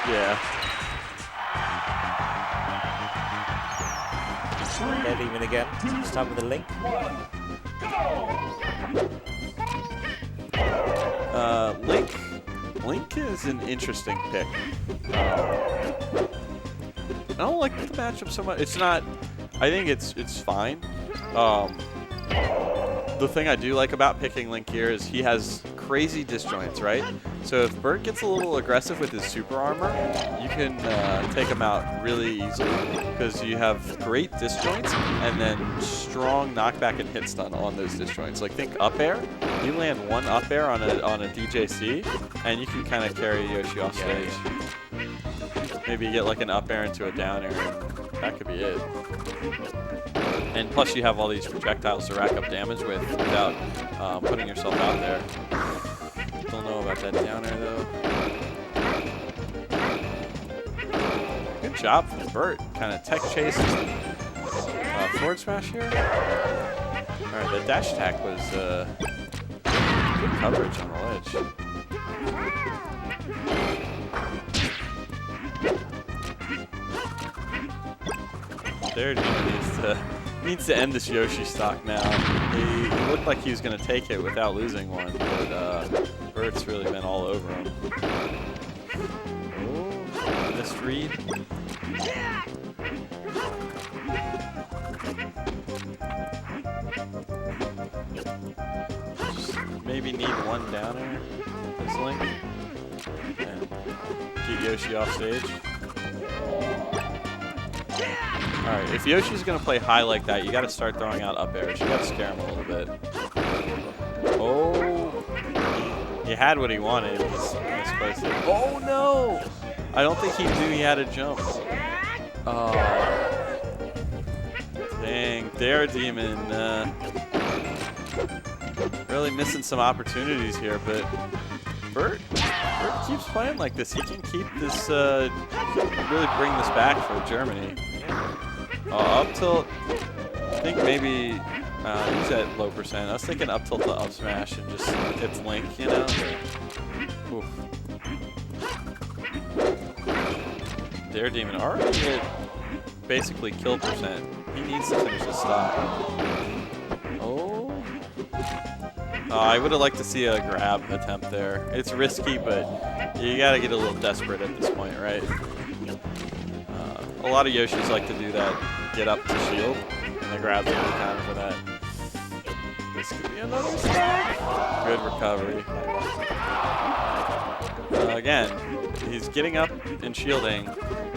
Yeah. DareDemon again. This time with a link. Link is an interesting pick. I don't like the matchup so much. It's not. I think it's fine. The thing I do like about picking Link here is he has crazy disjoints, right? So if Bert gets a little aggressive with his super armor, you can take him out really easily because you have great disjoints and then strong knockback and hit stun on those disjoints. Like think up air, you land one up air on a DJC, and you can kind of carry Yoshi off stage. Maybe you get like an up air into a down air, and that could be it. And plus you have all these projectiles to rack up damage with without putting yourself out there. Don't know about that down air though. Good job from Bert. Kind of tech chase. Forward smash here. Alright, the dash attack was good coverage on the ledge. DareDemon needs to end this Yoshi stock now. He looked like he was going to take it without losing one, but Bert's really been all over him. Oh, missed read. Just maybe need one down air, this Link, and get Yoshi off stage. Alright, if Yoshi's going to play high like that, you got to start throwing out up airs. You got to scare him a little bit. Oh, he had what he wanted. He's misplaced it. Oh no! I don't think he knew he had a jump. Oh. Dang, DareDemon. Really missing some opportunities here, but Bert keeps playing like this. He can keep this, he can really bring this back for Germany. Up tilt. I think maybe he's at low percent. I was thinking up tilt to up smash and just hits Link, you know? Oof. DareDemon already hit basically kill percent. He needs to finish the stock. Oh. I would have liked to see a grab attempt there. It's risky, but you gotta get a little desperate at this point, right? A lot of Yoshis like to do that, get up to shield, and they grab the other counter for that. This could be another stock. Good recovery. Again, he's getting up and shielding.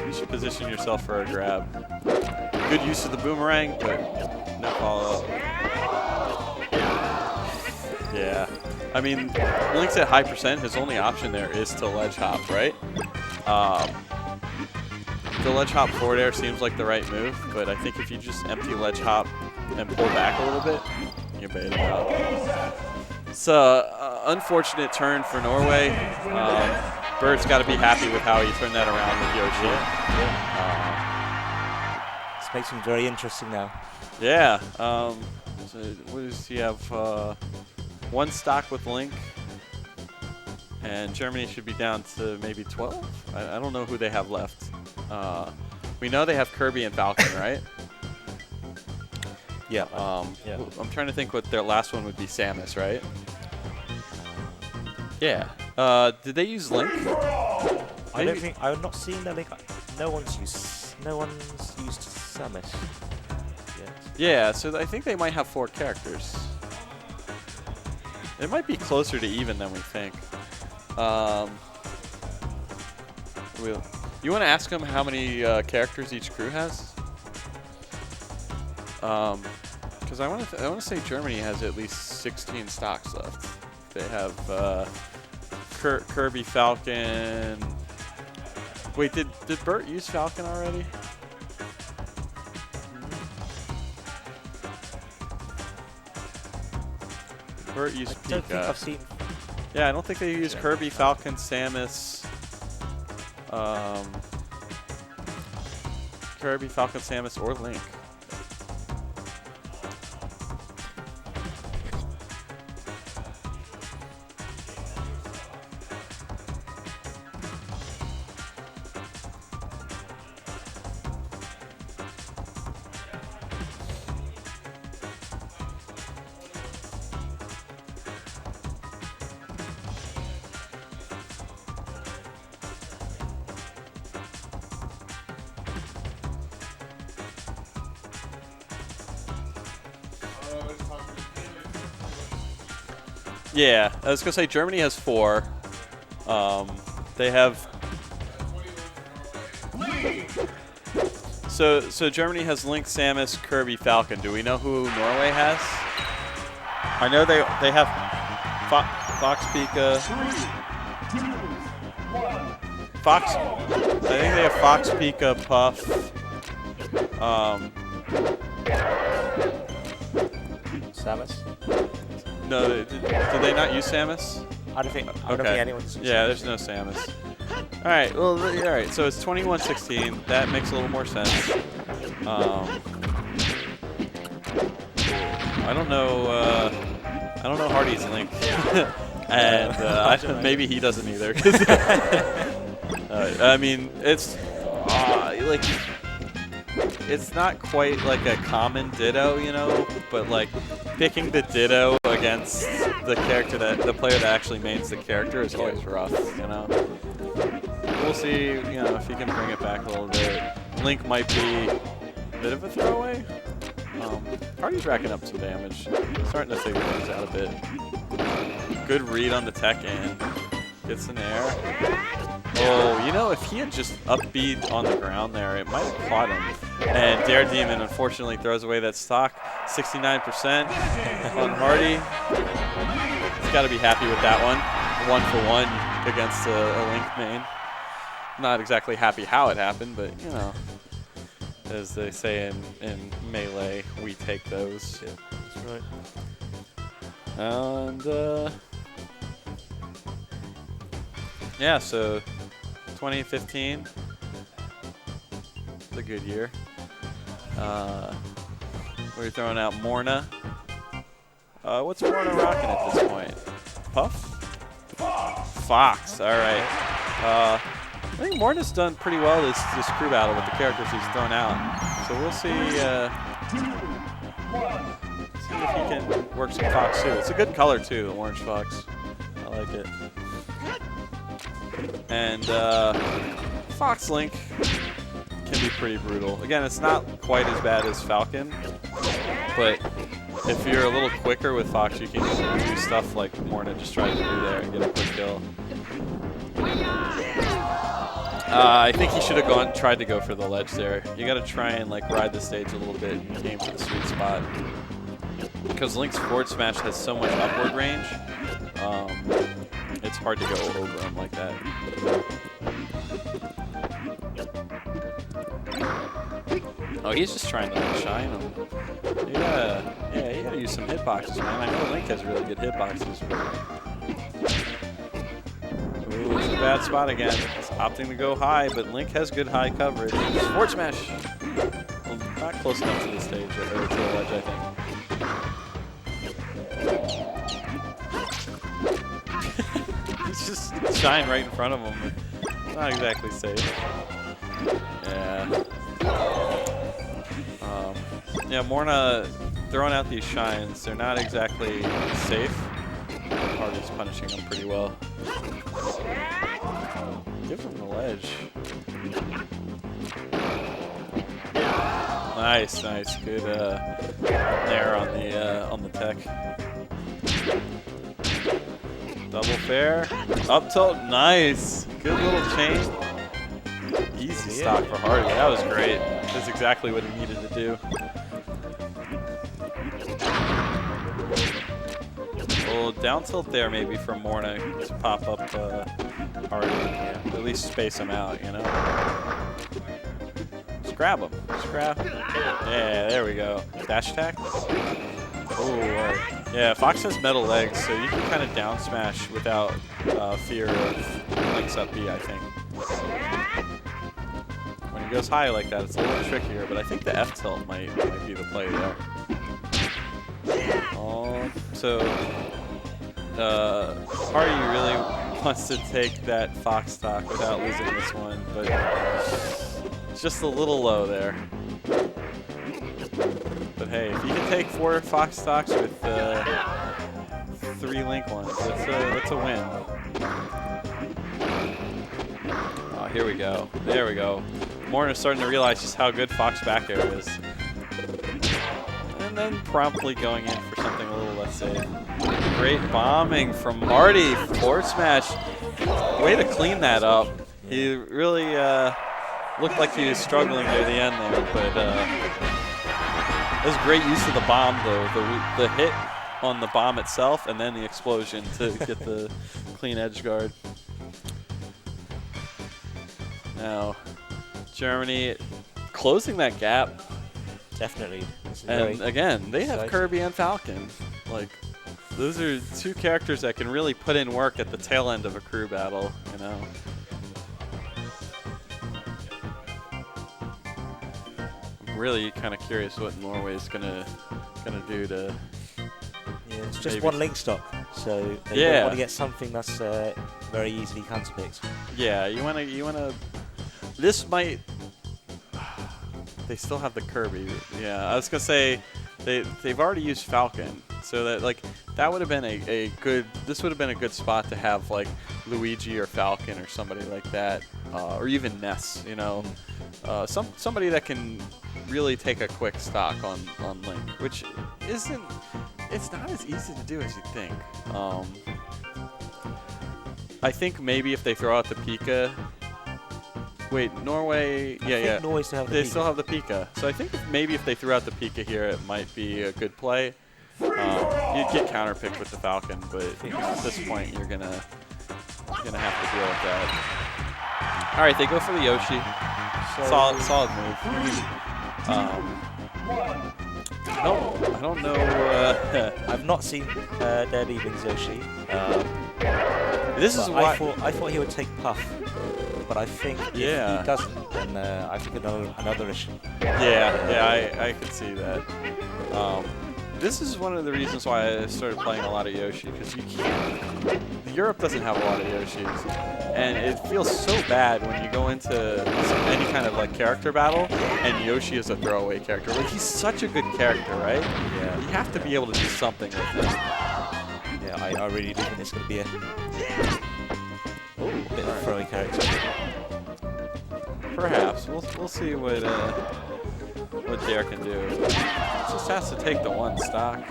You should position yourself for a grab. Good use of the boomerang, but no follow-up. Yeah. I mean, Link's at high percent. His only option there is to ledge hop, right? The ledge hop forward air seems like the right move, but I think if you just empty ledge hop and pull back a little bit, you bait it out. It's an unfortunate turn for Norway. Bert's got to be happy with how he turned that around with Yoshi. This makes him very interesting now. Yeah. So what does he have? One stock with Link. And Germany should be down to maybe 12? I don't know who they have left. We know they have Kirby and Falcon, right? Yeah. Yeah. I'm trying to think what their last one would be. Samus, right? Yeah. Did they use Link? I don't think I've not seen the Link. No one's used Samus yet. Yeah. So I think they might have 4 characters. It might be closer to even than we think. You want to ask them how many characters each crew has? Because I want to say Germany has at least 16 stocks left. They have Kirby, Falcon. Wait, did Bert use Falcon already? Bert used Pika. I don't think I've seen. Yeah, I don't think they use Kirby, Falcon, Samus. Kirby, Falcon, Samus, or Link. Yeah, I was gonna say Germany has 4. They have. So Germany has Link, Samus, Kirby, Falcon. Do we know who Norway has? I know they have Fox, Pika. 3, 2, 1. Fox. I think they have Fox, Pika, Puff. Samus? No, did they not use Samus? I don't think anyone's used Yeah, Samus. there's no Samus. All right, well, all right. So it's 21-16. That makes a little more sense. I don't know. I don't know Hardy's Link, and maybe he doesn't either. I mean, it's like it's not quite like a common Ditto, you know, but like picking the Ditto against the player that actually mains the character is always rough, you know. We'll see, you know, if he can bring it back a little bit. Link might be a bit of a throwaway. Hardy's racking up some damage, starting to figure things out a bit. Good read on the tech end. Gets an air. Oh, you know, if he had just up-beat on the ground there, it might have caught him. And DareDemon unfortunately throws away that stock. 69% on Hardy. He's got to be happy with that one. 1-for-1 against a Link main. Not exactly happy how it happened, but, you know, as they say in Melee, we take those. Yeah, that's right. And, yeah, so 2015, it's a good year. We're throwing out Morna. What's Morna rocking at this point? Puff? Fox. All right. I think Morna's done pretty well this crew battle with the characters he's thrown out. So we'll see. See if he can work some Fox too. It's a good color too, the orange Fox. I like it. And Fox Link can be pretty brutal. Again, it's not quite as bad as Falcon, but if you're a little quicker with Fox, you can do stuff like Morna just tried to do there and get a quick kill. I think he should have tried to go for the ledge there. You got to try and like ride the stage a little bit and aim for the sweet spot. Because Link's forward smash has so much upward range, it's hard to go over him like that. Oh, he's just trying to like, shine him. Yeah, you gotta use some hitboxes, man. I know Link has really good hitboxes, but... Ooh, it's a bad spot again. He's opting to go high, but Link has good high coverage. Forward smash! Well, not close enough to the stage, or to the ledge, I think. He's just shine right in front of him. Not exactly safe. Yeah. Yeah, Morna throwing out these shines. They're not exactly safe. Hardy's punishing them pretty well. Give him the ledge. Nice, nice. Good there on the tech. Double fair. Up tilt. Nice. Good little chain. Easy stock for Hardy. That was great. That's exactly what he needed to do. Well, down tilt there maybe from Morna to pop up Hardy. Yeah, at least space him out, you know? Just grab him. Just grab. Yeah, there we go. Dash attack. Oh, yeah, Fox has metal legs, so you can kind of down smash without fear of Link's up B, I think. When he goes high like that, it's a little trickier, but I think the F tilt might be the play there. So Hardy really wants to take that Fox stock without losing this one, but it's just a little low there. But hey, if you can take 4 Fox stocks with 3 Link ones, that's a win. Oh, here we go. There we go. Morna's starting to realize just how good Fox back air is. And then promptly going in for something a little less safe. Great bombing from Hardy. Forward smash. Way to clean that up. He really looked like he was struggling near the end there, but it was great use of the bomb though. The hit on the bomb itself and then the explosion to get the clean edge guard. Now, Germany closing that gap. Definitely. And again, they have Kirby and Falcon. Like, those are 2 characters that can really put in work at the tail end of a crew battle, you know. I'm really kind of curious what Norway's gonna do to. Yeah, it's just one Link stock, so they want to get something that's very easily counterpicked. Yeah, you wanna. This might. They still have the Kirby. Yeah, I was gonna say they've already used Falcon, so that would have been a good. This would have been a good spot to have like Luigi or Falcon or somebody like that, or even Ness. You know, somebody that can really take a quick stock on Link, which isn't. It's not as easy to do as you think. I think maybe if they throw out the Pika. Wait, Norway, yeah. Norway still have the Pika. Still have the Pika. So I think maybe if they threw out the Pika here, it might be a good play. You'd get counterpicked with the Falcon, but at this point, you're gonna have to deal with that. All right, they go for the Yoshi. Solid move. I don't know. I've not seen DareDemon's Yoshi. This is why I thought he would take Puff. but I think if he doesn't, then I think another issue. Yeah, I can see that. This is one of the reasons why I started playing a lot of Yoshi, because you can't. Europe doesn't have a lot of Yoshis, and it feels so bad when you go into any kind of like character battle and Yoshi is a throwaway character. Like, he's such a good character, right? Yeah. You have to be able to do something with him. Yeah, I really do think it's going to be a bit of a throwing character. Perhaps we'll see what Dare can do. Just has to take the one stock.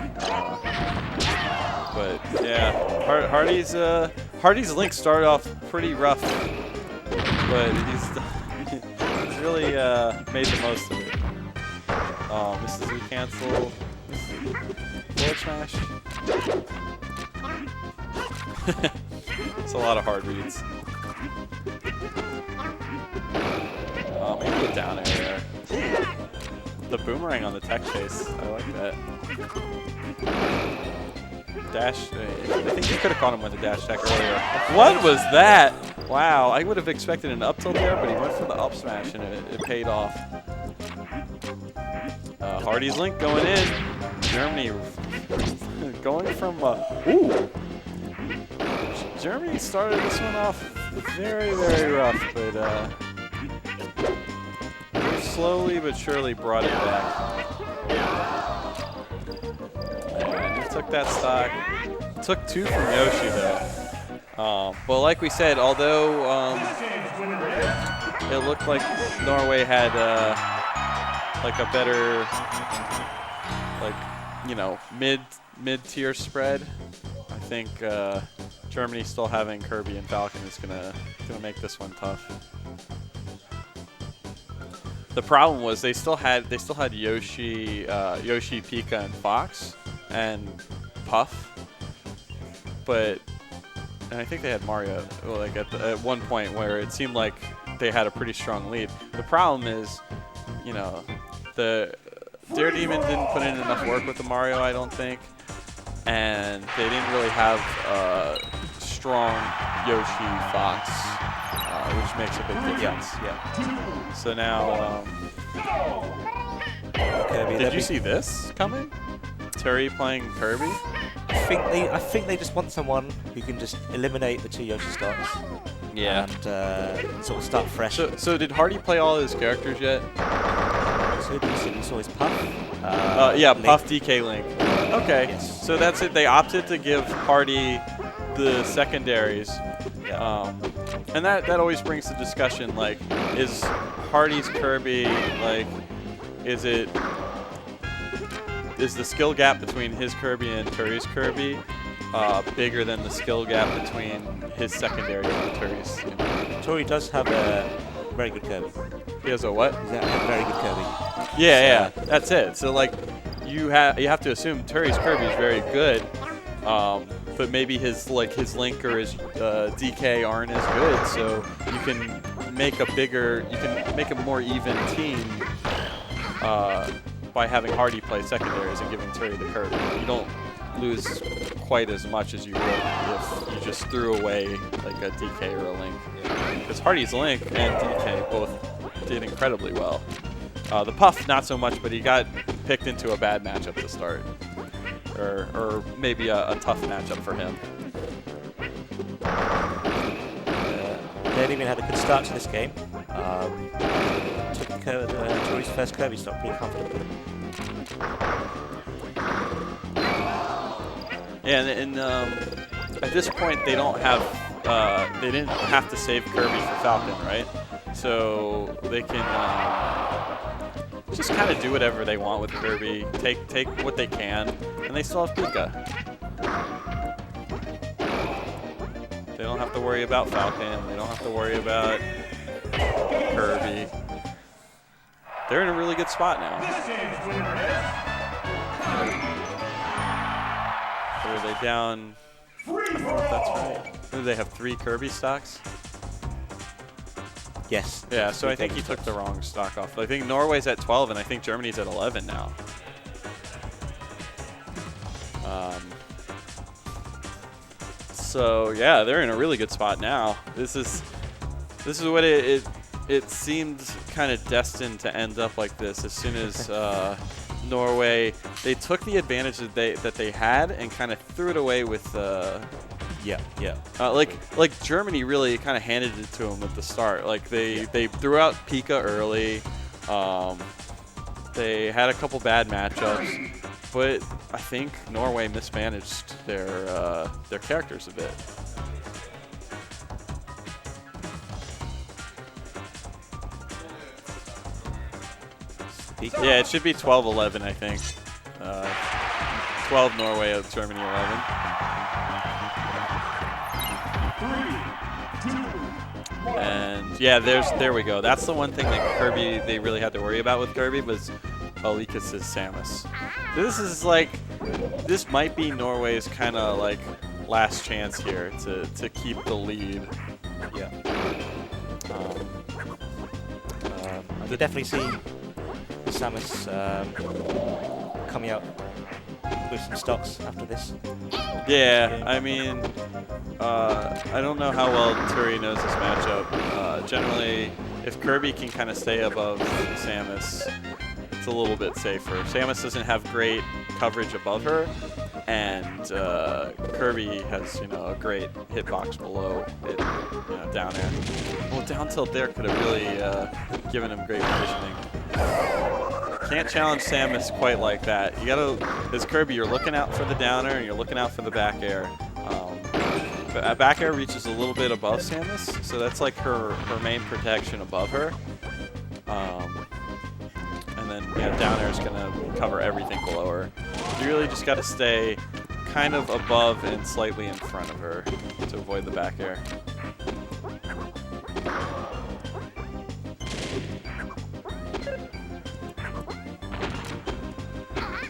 But yeah, Hardy's Link started off pretty rough, but he's really made the most of it. Misses we cancel. Forward smash. It's a lot of hard reads. Maybe a down air there. The boomerang on the tech chase. I like that. Dash. I think you could have caught him with a dash attack earlier. What was that? Wow. I would have expected an up tilt there, but he went for the up smash and it paid off. Hardy's Link going in. Germany going from. Ooh. Germany started this one off very, very rough, but slowly but surely brought it back. And he took that stock. Took 2 from Yoshi, though. But like we said, although it looked like Norway had like a better, like, you know, mid-tier spread, I think Germany still having Kirby and Falcon is gonna make this one tough. The problem was they still had Yoshi, Pika, and Fox, and Puff, and I think they had Mario like at one point where it seemed like they had a pretty strong lead. The problem is, you know, the DareDemon didn't put in enough work with the Mario, I don't think, and they didn't really have strong Yoshi Fox. Which makes a big difference. Yeah. So now, did you see this coming? Turi playing Kirby? I think they just want someone who can just eliminate the 2 Yoshi stocks. Yeah. And sort of start fresh. So did Hardy play all his characters yet? So you saw his Puff. Yeah, Link. Puff, DK, Link. Okay. Yes. So that's it. They opted to give Hardy the secondaries. Yeah. And that always brings the discussion, like, is Hardy's Kirby, like, is the skill gap between his Kirby and Turi's Kirby bigger than the skill gap between his secondary and Turi's? You know? Turi does have a very good Kirby. He has a what? He's a very good Kirby. Yeah, that's it. So, like, you have to assume Turi's Kirby is very good. But maybe his Link or his DK aren't as good, so you can make a more even team by having Hardy play secondaries and giving Turi the Kirby. You don't lose quite as much as you would if you just threw away like a DK or a Link. Because Hardy's Link and DK both did incredibly well. The Puff, not so much, but he got picked into a bad matchup to start. Or maybe a tough matchup for him. DareDemon had a good start to this game. Took Turi's first Kirby stock pretty confidently. Yeah, and at this point they don't have they didn't have to save Kirby for Falcon, right? So they can just kind of do whatever they want with Kirby, take what they can, and they still have Pika. They don't have to worry about Falcon. They don't have to worry about Kirby. They're in a really good spot now. So are they down? I don't know if that's right. Do they have 3 Kirby stocks? Yes. Yeah, so I think he took the wrong stock off. I think Norway's at 12, and I think Germany's at 11 now. So yeah, they're in a really good spot now. This is This is what it seemed kind of destined to end up like this. As soon as Norway, they took the advantage that they had and kind of threw it away with. Like Germany really kind of handed it to them at the start. Like they threw out Pika early. They had a couple bad matchups, but I think Norway mismanaged their characters a bit. Yeah, it should be 12-11, I think. 12 Norway, Germany 11. 3, 2, 1. And yeah, there we go. That's the one thing that Kirby, they really had to worry about with Kirby was Olikus' Samus. This might be Norway's kind of like last chance here to keep the lead. Yeah. I could definitely see Samus coming out with some stocks after this. Yeah, I mean, I don't know how well Turi knows this matchup. Generally, if Kirby can kind of stay above Samus, it's a little bit safer. Samus doesn't have great coverage above her, and Kirby has, a great hitbox below it, down air. Well, down tilt there could have really given him great positioning. Can't challenge Samus quite like that. You gotta, as Kirby, you're looking out for the downer and you're looking out for the back air. But back air reaches a little bit above Samus, so that's like her main protection above her. And then down air is gonna cover everything below her. You really just gotta stay kind of above and slightly in front of her to avoid the back air.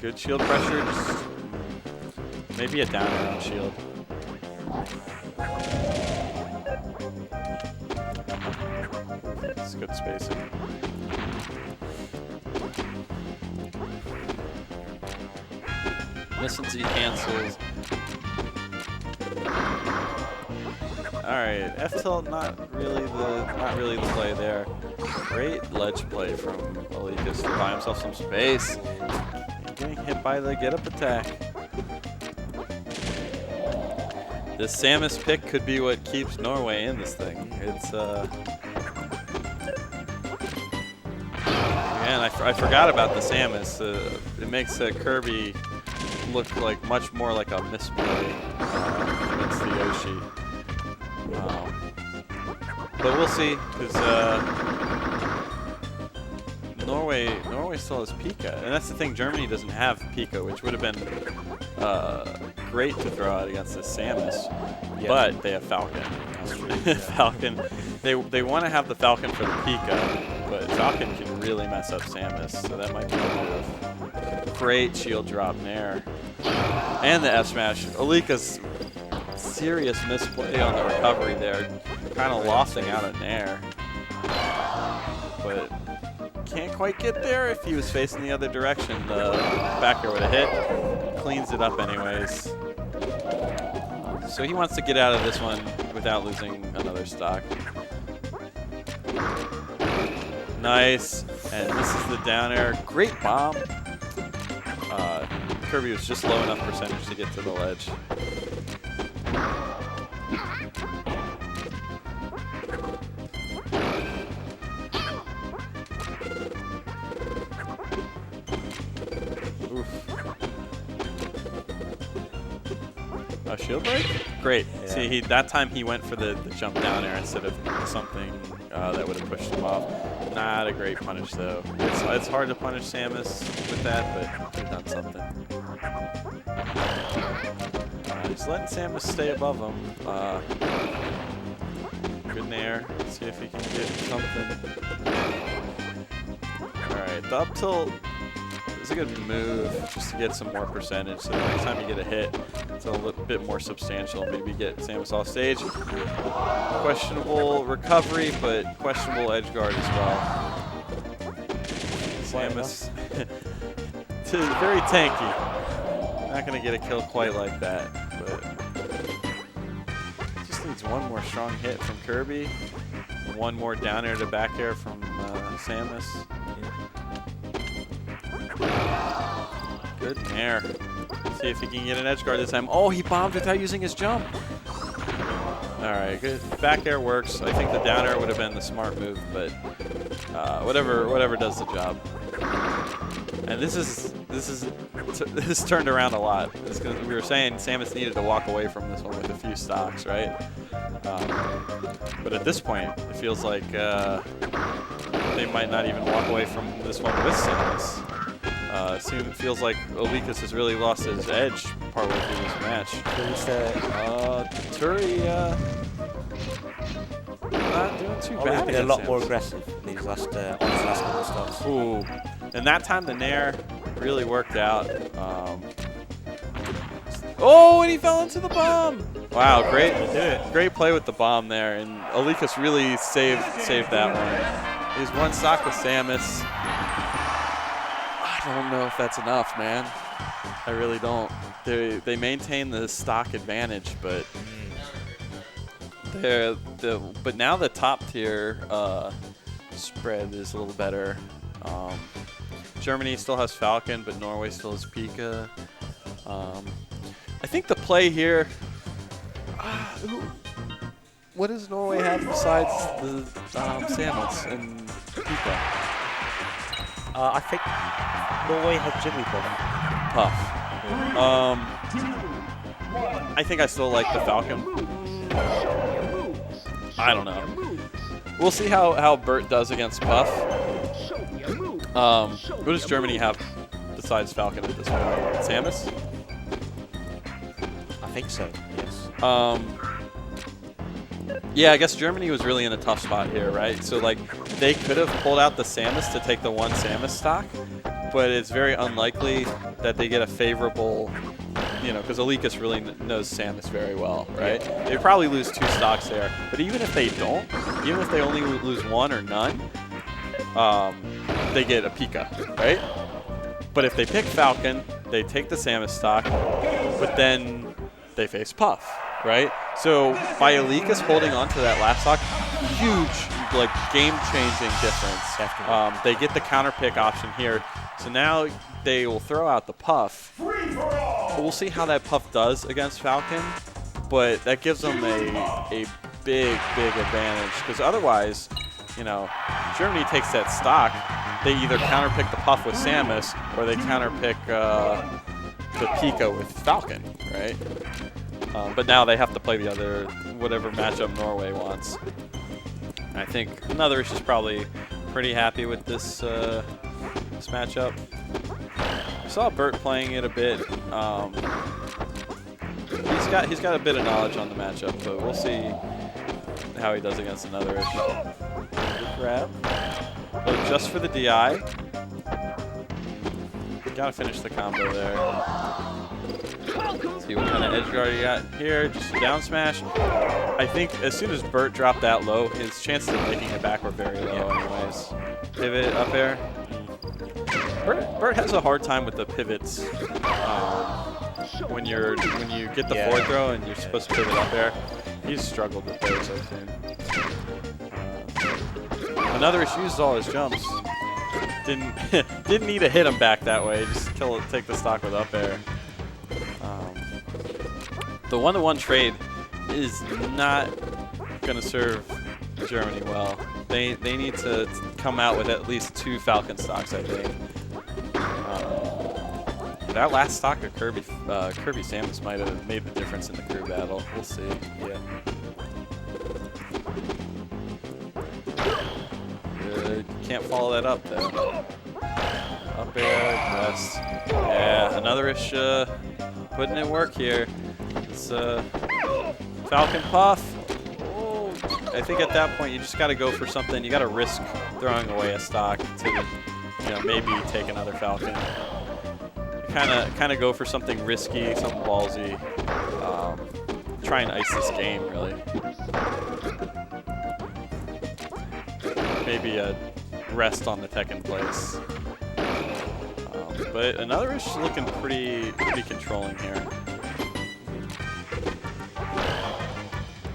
Good shield pressure, just maybe a down air on shield. It's good spacing. Listen to cancels. Alright, F tilt not really the play there. Great ledge play from Olikus to buy himself some space. Getting hit by the get up attack. This Samus pick could be what keeps Norway in this thing. It's man, I forgot about the Samus. It makes Kirby look like much more like a misplay against the Yoshi. But we'll see, because Norway still has Pika, and that's the thing. Germany doesn't have Pika, which would have been great to throw out against this Samus. Yeah. But they have Falcon. Falcon. They want to have the Falcon for the Pika, but Falcon can really mess up Samus, so that might be a move. Great shield drop nair, and the F smash. Olikus serious misplay on the recovery there, kind of lofting out a nair, but can't quite get there. If he was facing the other direction, the back air would have hit. Cleans it up anyways. So he wants to get out of this one without losing another stock. Nice. And this is the down air. Great bomb. Kirby was just low enough percentage to get to the ledge. A shield break? Great. Yeah. See, that time he went for the jump down air instead of something that would have pushed him off. Not a great punish, though. It's hard to punish Samus with that, but he's done something. He's letting Samus stay above him. Good nair. Let's see if he can get something. Alright, the up tilt is a good move just to get some more percentage. So next time you get a hit, it's a little bit more substantial. Maybe get Samus off stage. Questionable recovery, but questionable edge guard as well. Samus, very tanky. Not going to get a kill quite like that, but just needs one more strong hit from Kirby. One more down air to back air from Samus. Good nair. See if he can get an edge guard this time. Oh, he bombed without using his jump. All right, good. Back air works. I think the down air would have been the smart move, but whatever does the job. And this turned around a lot. We were saying Samus needed to walk away from this one with a few stocks, right? But at this point, it feels like they might not even walk away from this one with Samus. It feels like Olikus has really lost his edge partway through this match. Turi not doing too bad. Been a lot more aggressive these last couple of stocks. Ooh, and that time the nair really worked out. Oh, and he fell into the bomb. Wow, great play with the bomb there, and Olikus really saved that one. He's one stock with Samus. I don't know if that's enough, man. I really don't. They maintain the stock advantage, but but now the top tier spread is a little better. Germany still has Falcon, but Norway still has Pika. I think the play here. What does Norway have besides the Samus and Pika? I think Norway has Jigglypuff. Puff. I think I still like the Falcon. I don't know. We'll see how Bert does against Puff. What does Germany have besides Falcon at this point? Samus? I think so, yes. Yeah, I guess Germany was really in a tough spot here, right? So, like, they could have pulled out the Samus to take the one Samus stock, but it's very unlikely that they get a favorable, because Olikus really knows Samus very well, right? They probably lose 2 stocks there. But even if they don't, even if they only lose 1 or none, they get a Pika, right? But if they pick Falcon, they take the Samus stock, but then they face Puff, right? So by Olikus holding on to that last stock, huge, like, game-changing difference. They get the counter pick option here. So now they will throw out the Puff. We'll see how that Puff does against Falcon, but that gives them a big advantage, because otherwise, Germany takes that stock. They either counter pick the Puff with Samus, or they counter pick the Pika with Falcon, right? But now they have to play whatever matchup Norway wants. I think Anotherish is probably pretty happy with this matchup. I saw Bert playing it a bit. He's got a bit of knowledge on the matchup, but we'll see how he does against Anotherish. Good grab. Oh, just for the DI. Gotta finish the combo there. See what kind of edge guard he got here. Just a down smash. I think as soon as Bert dropped that low, his chances of making it back were very low anyways. Pivot up air. Bert has a hard time with the pivots when you get the forward throw and you're supposed to pivot up air. He's struggled with those, I think. Anotherish used all his jumps. Didn't need to hit him back that way. Just take the stock with up air. The 1-to-1 trade is not going to serve Germany well. They need to come out with at least 2 Falcon stocks, I think. That last stock of Kirby Samus might have made the difference in the crew battle. We'll see. Yeah. Good. Can't follow that up though. Up air, rest. Yeah, Anotherish putting in work here. It's Falcon Puff. Oh, I think at that point you just got to go for something. You got to risk throwing away a stock to, maybe take another Falcon. Kind of go for something risky, something ballsy. Try and ice this game, really. Maybe a rest on the Tekken place. But Anotherish is looking pretty controlling here.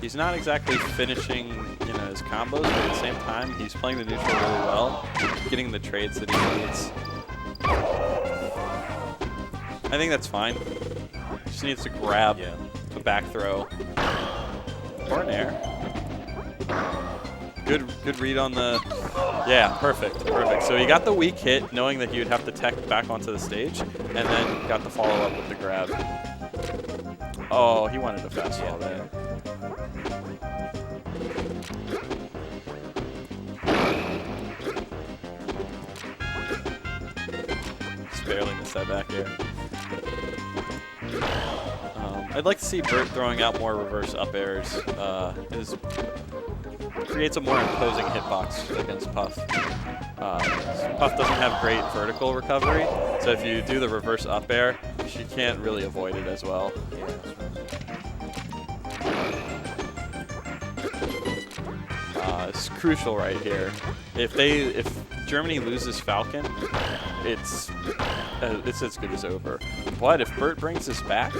He's not exactly finishing, you know, his combos, but at the same time, he's playing the neutral really well, getting the trades that he needs. I think that's fine. Just needs to grab a back throw or an air. Good read on the. Yeah, perfect. So he got the weak hit, knowing that he would have to tech back onto the stage, and then got the follow up with the grab. Oh, he wanted a fastball there. Just barely missed that back air. I'd like to see Bert throwing out more reverse up airs. Creates a more imposing hitbox against Puff. Puff doesn't have great vertical recovery, so if you do the reverse up air, she can't really avoid it as well. It's crucial right here. If Germany loses Falcon, it's as good as over. But if Bert brings this back,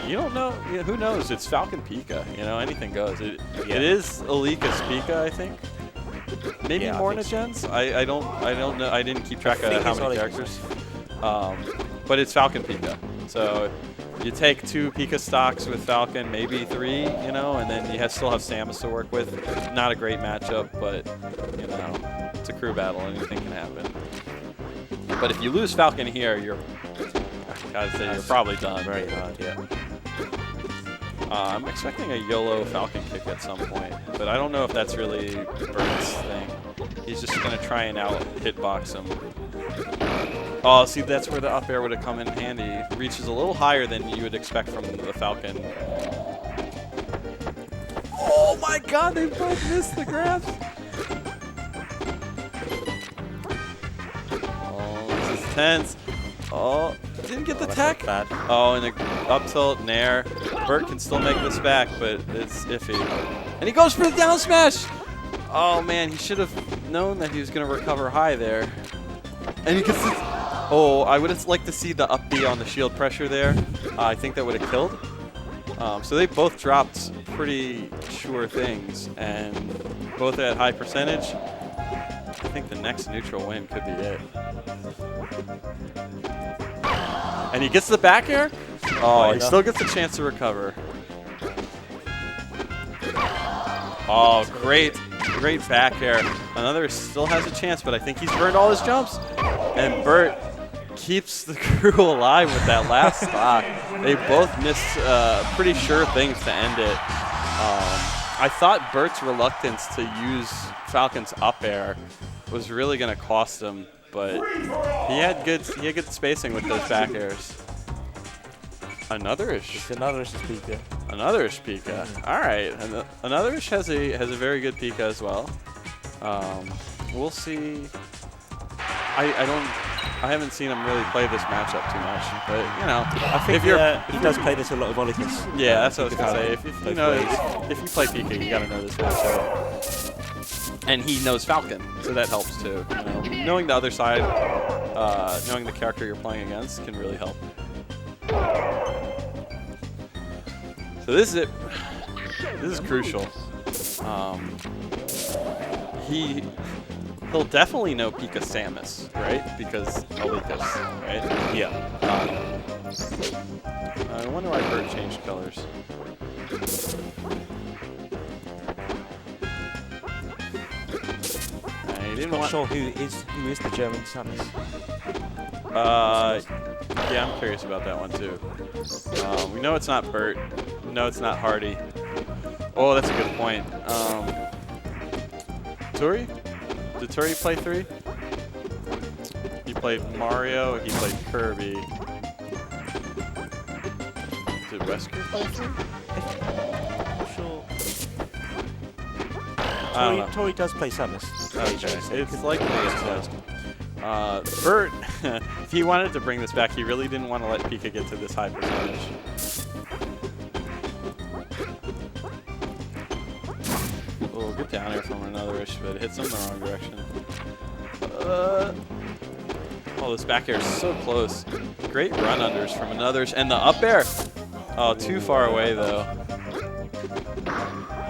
you don't know. Who knows? It's Falcon Pika. You know, anything goes. It is Olikus Pika, I think. Maybe Mornajens. I don't know. I didn't keep track of how many characters. But it's Falcon Pika. So you take 2 Pika stocks with Falcon, maybe 3. You know, and then you still have Samus to work with. Not a great matchup, but you know, it's a crew battle. Anything can happen. But if you lose Falcon here, you're probably done. Very hard, yeah. I'm expecting a YOLO Falcon kick at some point, but I don't know if that's really Bert's thing. He's just going to try and hitbox him. Oh, see, that's where the up air would have come in handy. Reaches a little higher than you would expect from the Falcon. Oh my god, they both missed the grabs. Oh, this is tense. Oh, didn't get the tech. Oh, and the up tilt and air. Bert can still make this back, but it's iffy. And he goes for the down smash. Oh man, he should have known that he was going to recover high there. And he gets this. Oh, I would have liked to see the up B on the shield pressure there. I think that would have killed. So they both dropped pretty sure things, and both at high percentage. I think the next neutral win could be it. And he gets the back air. Oh, he still gets a chance to recover. Oh, great back air. Another still has a chance, but I think he's burned all his jumps. And Bert keeps the crew alive with that last stock. They both missed pretty sure things to end it. I thought Bert's reluctance to use Falcon's up air was really going to cost him, but he had good spacing with those back airs. Anotherish. It's Anotherish Pika. Anotherish Pika. All right. Anotherish has a very good Pika as well. We'll see. I haven't seen him really play this matchup too much, but you know, I think he does play this a lot of Olikus. Yeah, that's what I was gonna say. If you play Pika, you gotta know this matchup. And he knows Falcon, so that helps too. You know, knowing the other side, knowing the character you're playing against can really help. So this is it. This is crucial. He'll definitely know Pika Samus, right? Because Olikus, right? Yeah. I wonder why Bert changed colors. I'm not sure who is the German Samus. Yeah, I'm curious about that one too. We know it's not Bert. We know it's not Hardy. Oh, that's a good point. Turi? Did Turi play 3? He played Mario. He played Kirby. Did Wesker play 3? Turi does play Samus. Okay, it's likely it's Bert, if he wanted to bring this back, he really didn't want to let Pika get to this high percentage. Oh, good down air from Anotherish, but it hits him the wrong direction. Oh, this back air is so close. Great run unders from Anotherish, and the up air. Oh, too far away though.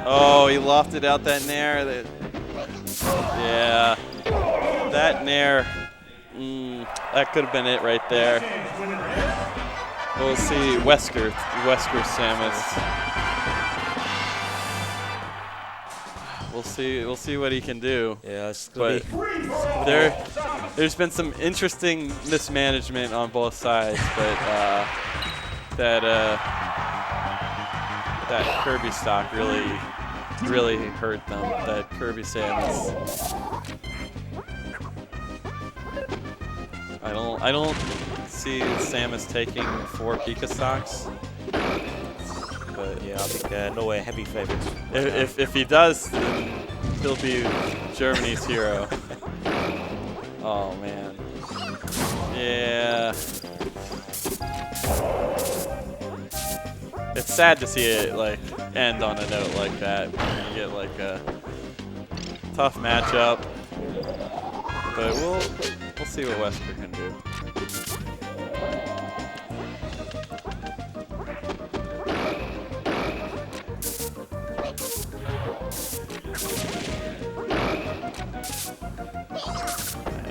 Oh, he lofted out that nair. Yeah, that nair. That could have been it right there. We'll see Wesker Samus. We'll see what he can do. Yeah, it's but there's been some interesting mismanagement on both sides, but that Kirby stock really hurt them. That Kirby Samus. I don't see Samus taking 4 Pika stocks. But yeah, I think Norway are heavy favorites. If he does, then he'll be Germany's hero. Oh man. Yeah. It's sad to see it like end on a note like that. You get like a tough matchup, but we'll see what Wesker can do.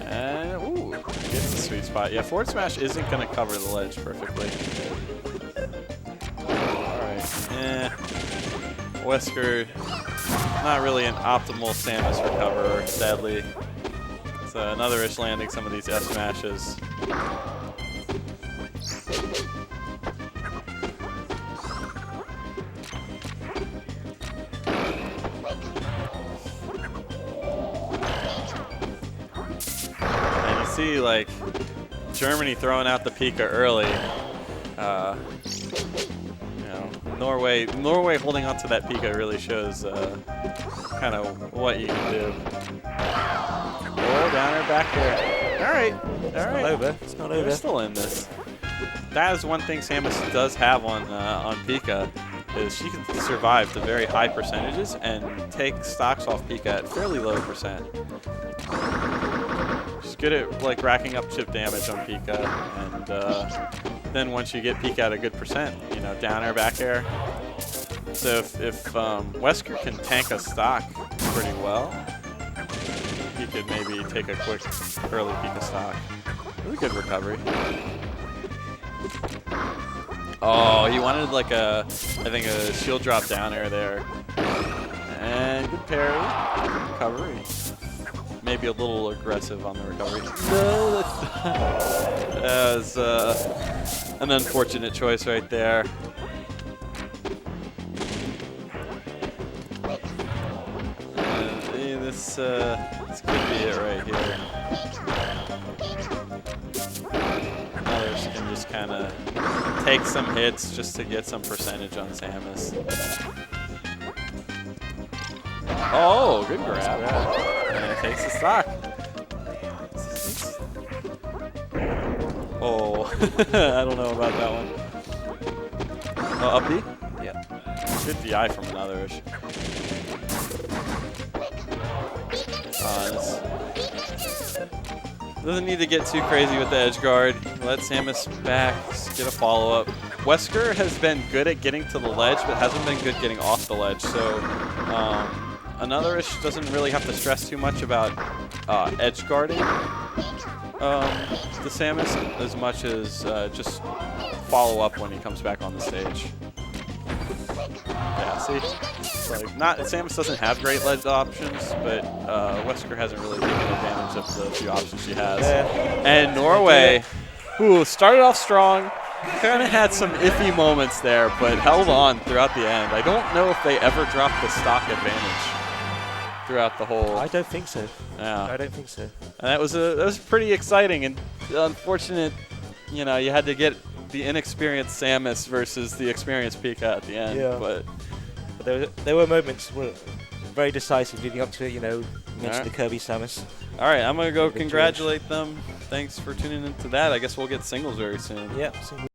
And ooh, gets the sweet spot. Yeah, forward smash isn't gonna cover the ledge perfectly. Wesker, not really an optimal Samus recoverer, sadly. It's Anotherish landing some of these F smashes. And you see, like, Germany throwing out the Pika early. Norway holding on to that Pika really shows kind of what you can do. Oh, down her back there. All right. Not over. It's not over. We're still in this. That is one thing Samus does have on Pika, is she can survive to very high percentages and take stocks off Pika at fairly low percent. She's good at like racking up chip damage on Pika, and then once you get Pika at a good percent, you know, down air, back air. So if Wesker can tank a stock pretty well, he could maybe take a quick early Pika stock. Really good recovery. Oh, he wanted like I think a shield drop down air there. And good parry, good recovery. Maybe a little aggressive on the recovery. No, that was an unfortunate choice right there. This could be it right here. Others can just kind of take some hits just to get some percentage on Samus. Oh, good grab. And it takes the stock. Oh, I don't know about that one. Oh, up B? Yeah. Good DI from Anotherish. Doesn't need to get too crazy with the edge guard. Let Samus back, get a follow-up. Wesker has been good at getting to the ledge, but hasn't been good getting off the ledge. So Anotherish doesn't really have to stress too much about edge guarding the Samus as much as just follow up when he comes back on the stage. Yeah, see? Samus doesn't have great ledge options, but Wesker hasn't really taken advantage of the few options she has. Yeah. And Norway, who started off strong, kind of had some iffy moments there, but held on throughout the end. I don't know if they ever dropped the stock advantage throughout the whole. I don't think so. Yeah. I don't think so. And that was pretty exciting and unfortunate. You know, you had to get the inexperienced Samus versus the experienced Pika at the end. Yeah. But there were moments were very decisive leading up to it. You know, you mentioned the Kirby Samus. All right, I'm gonna go congratulate them. Thanks for tuning into that. I guess we'll get singles very soon. Yeah.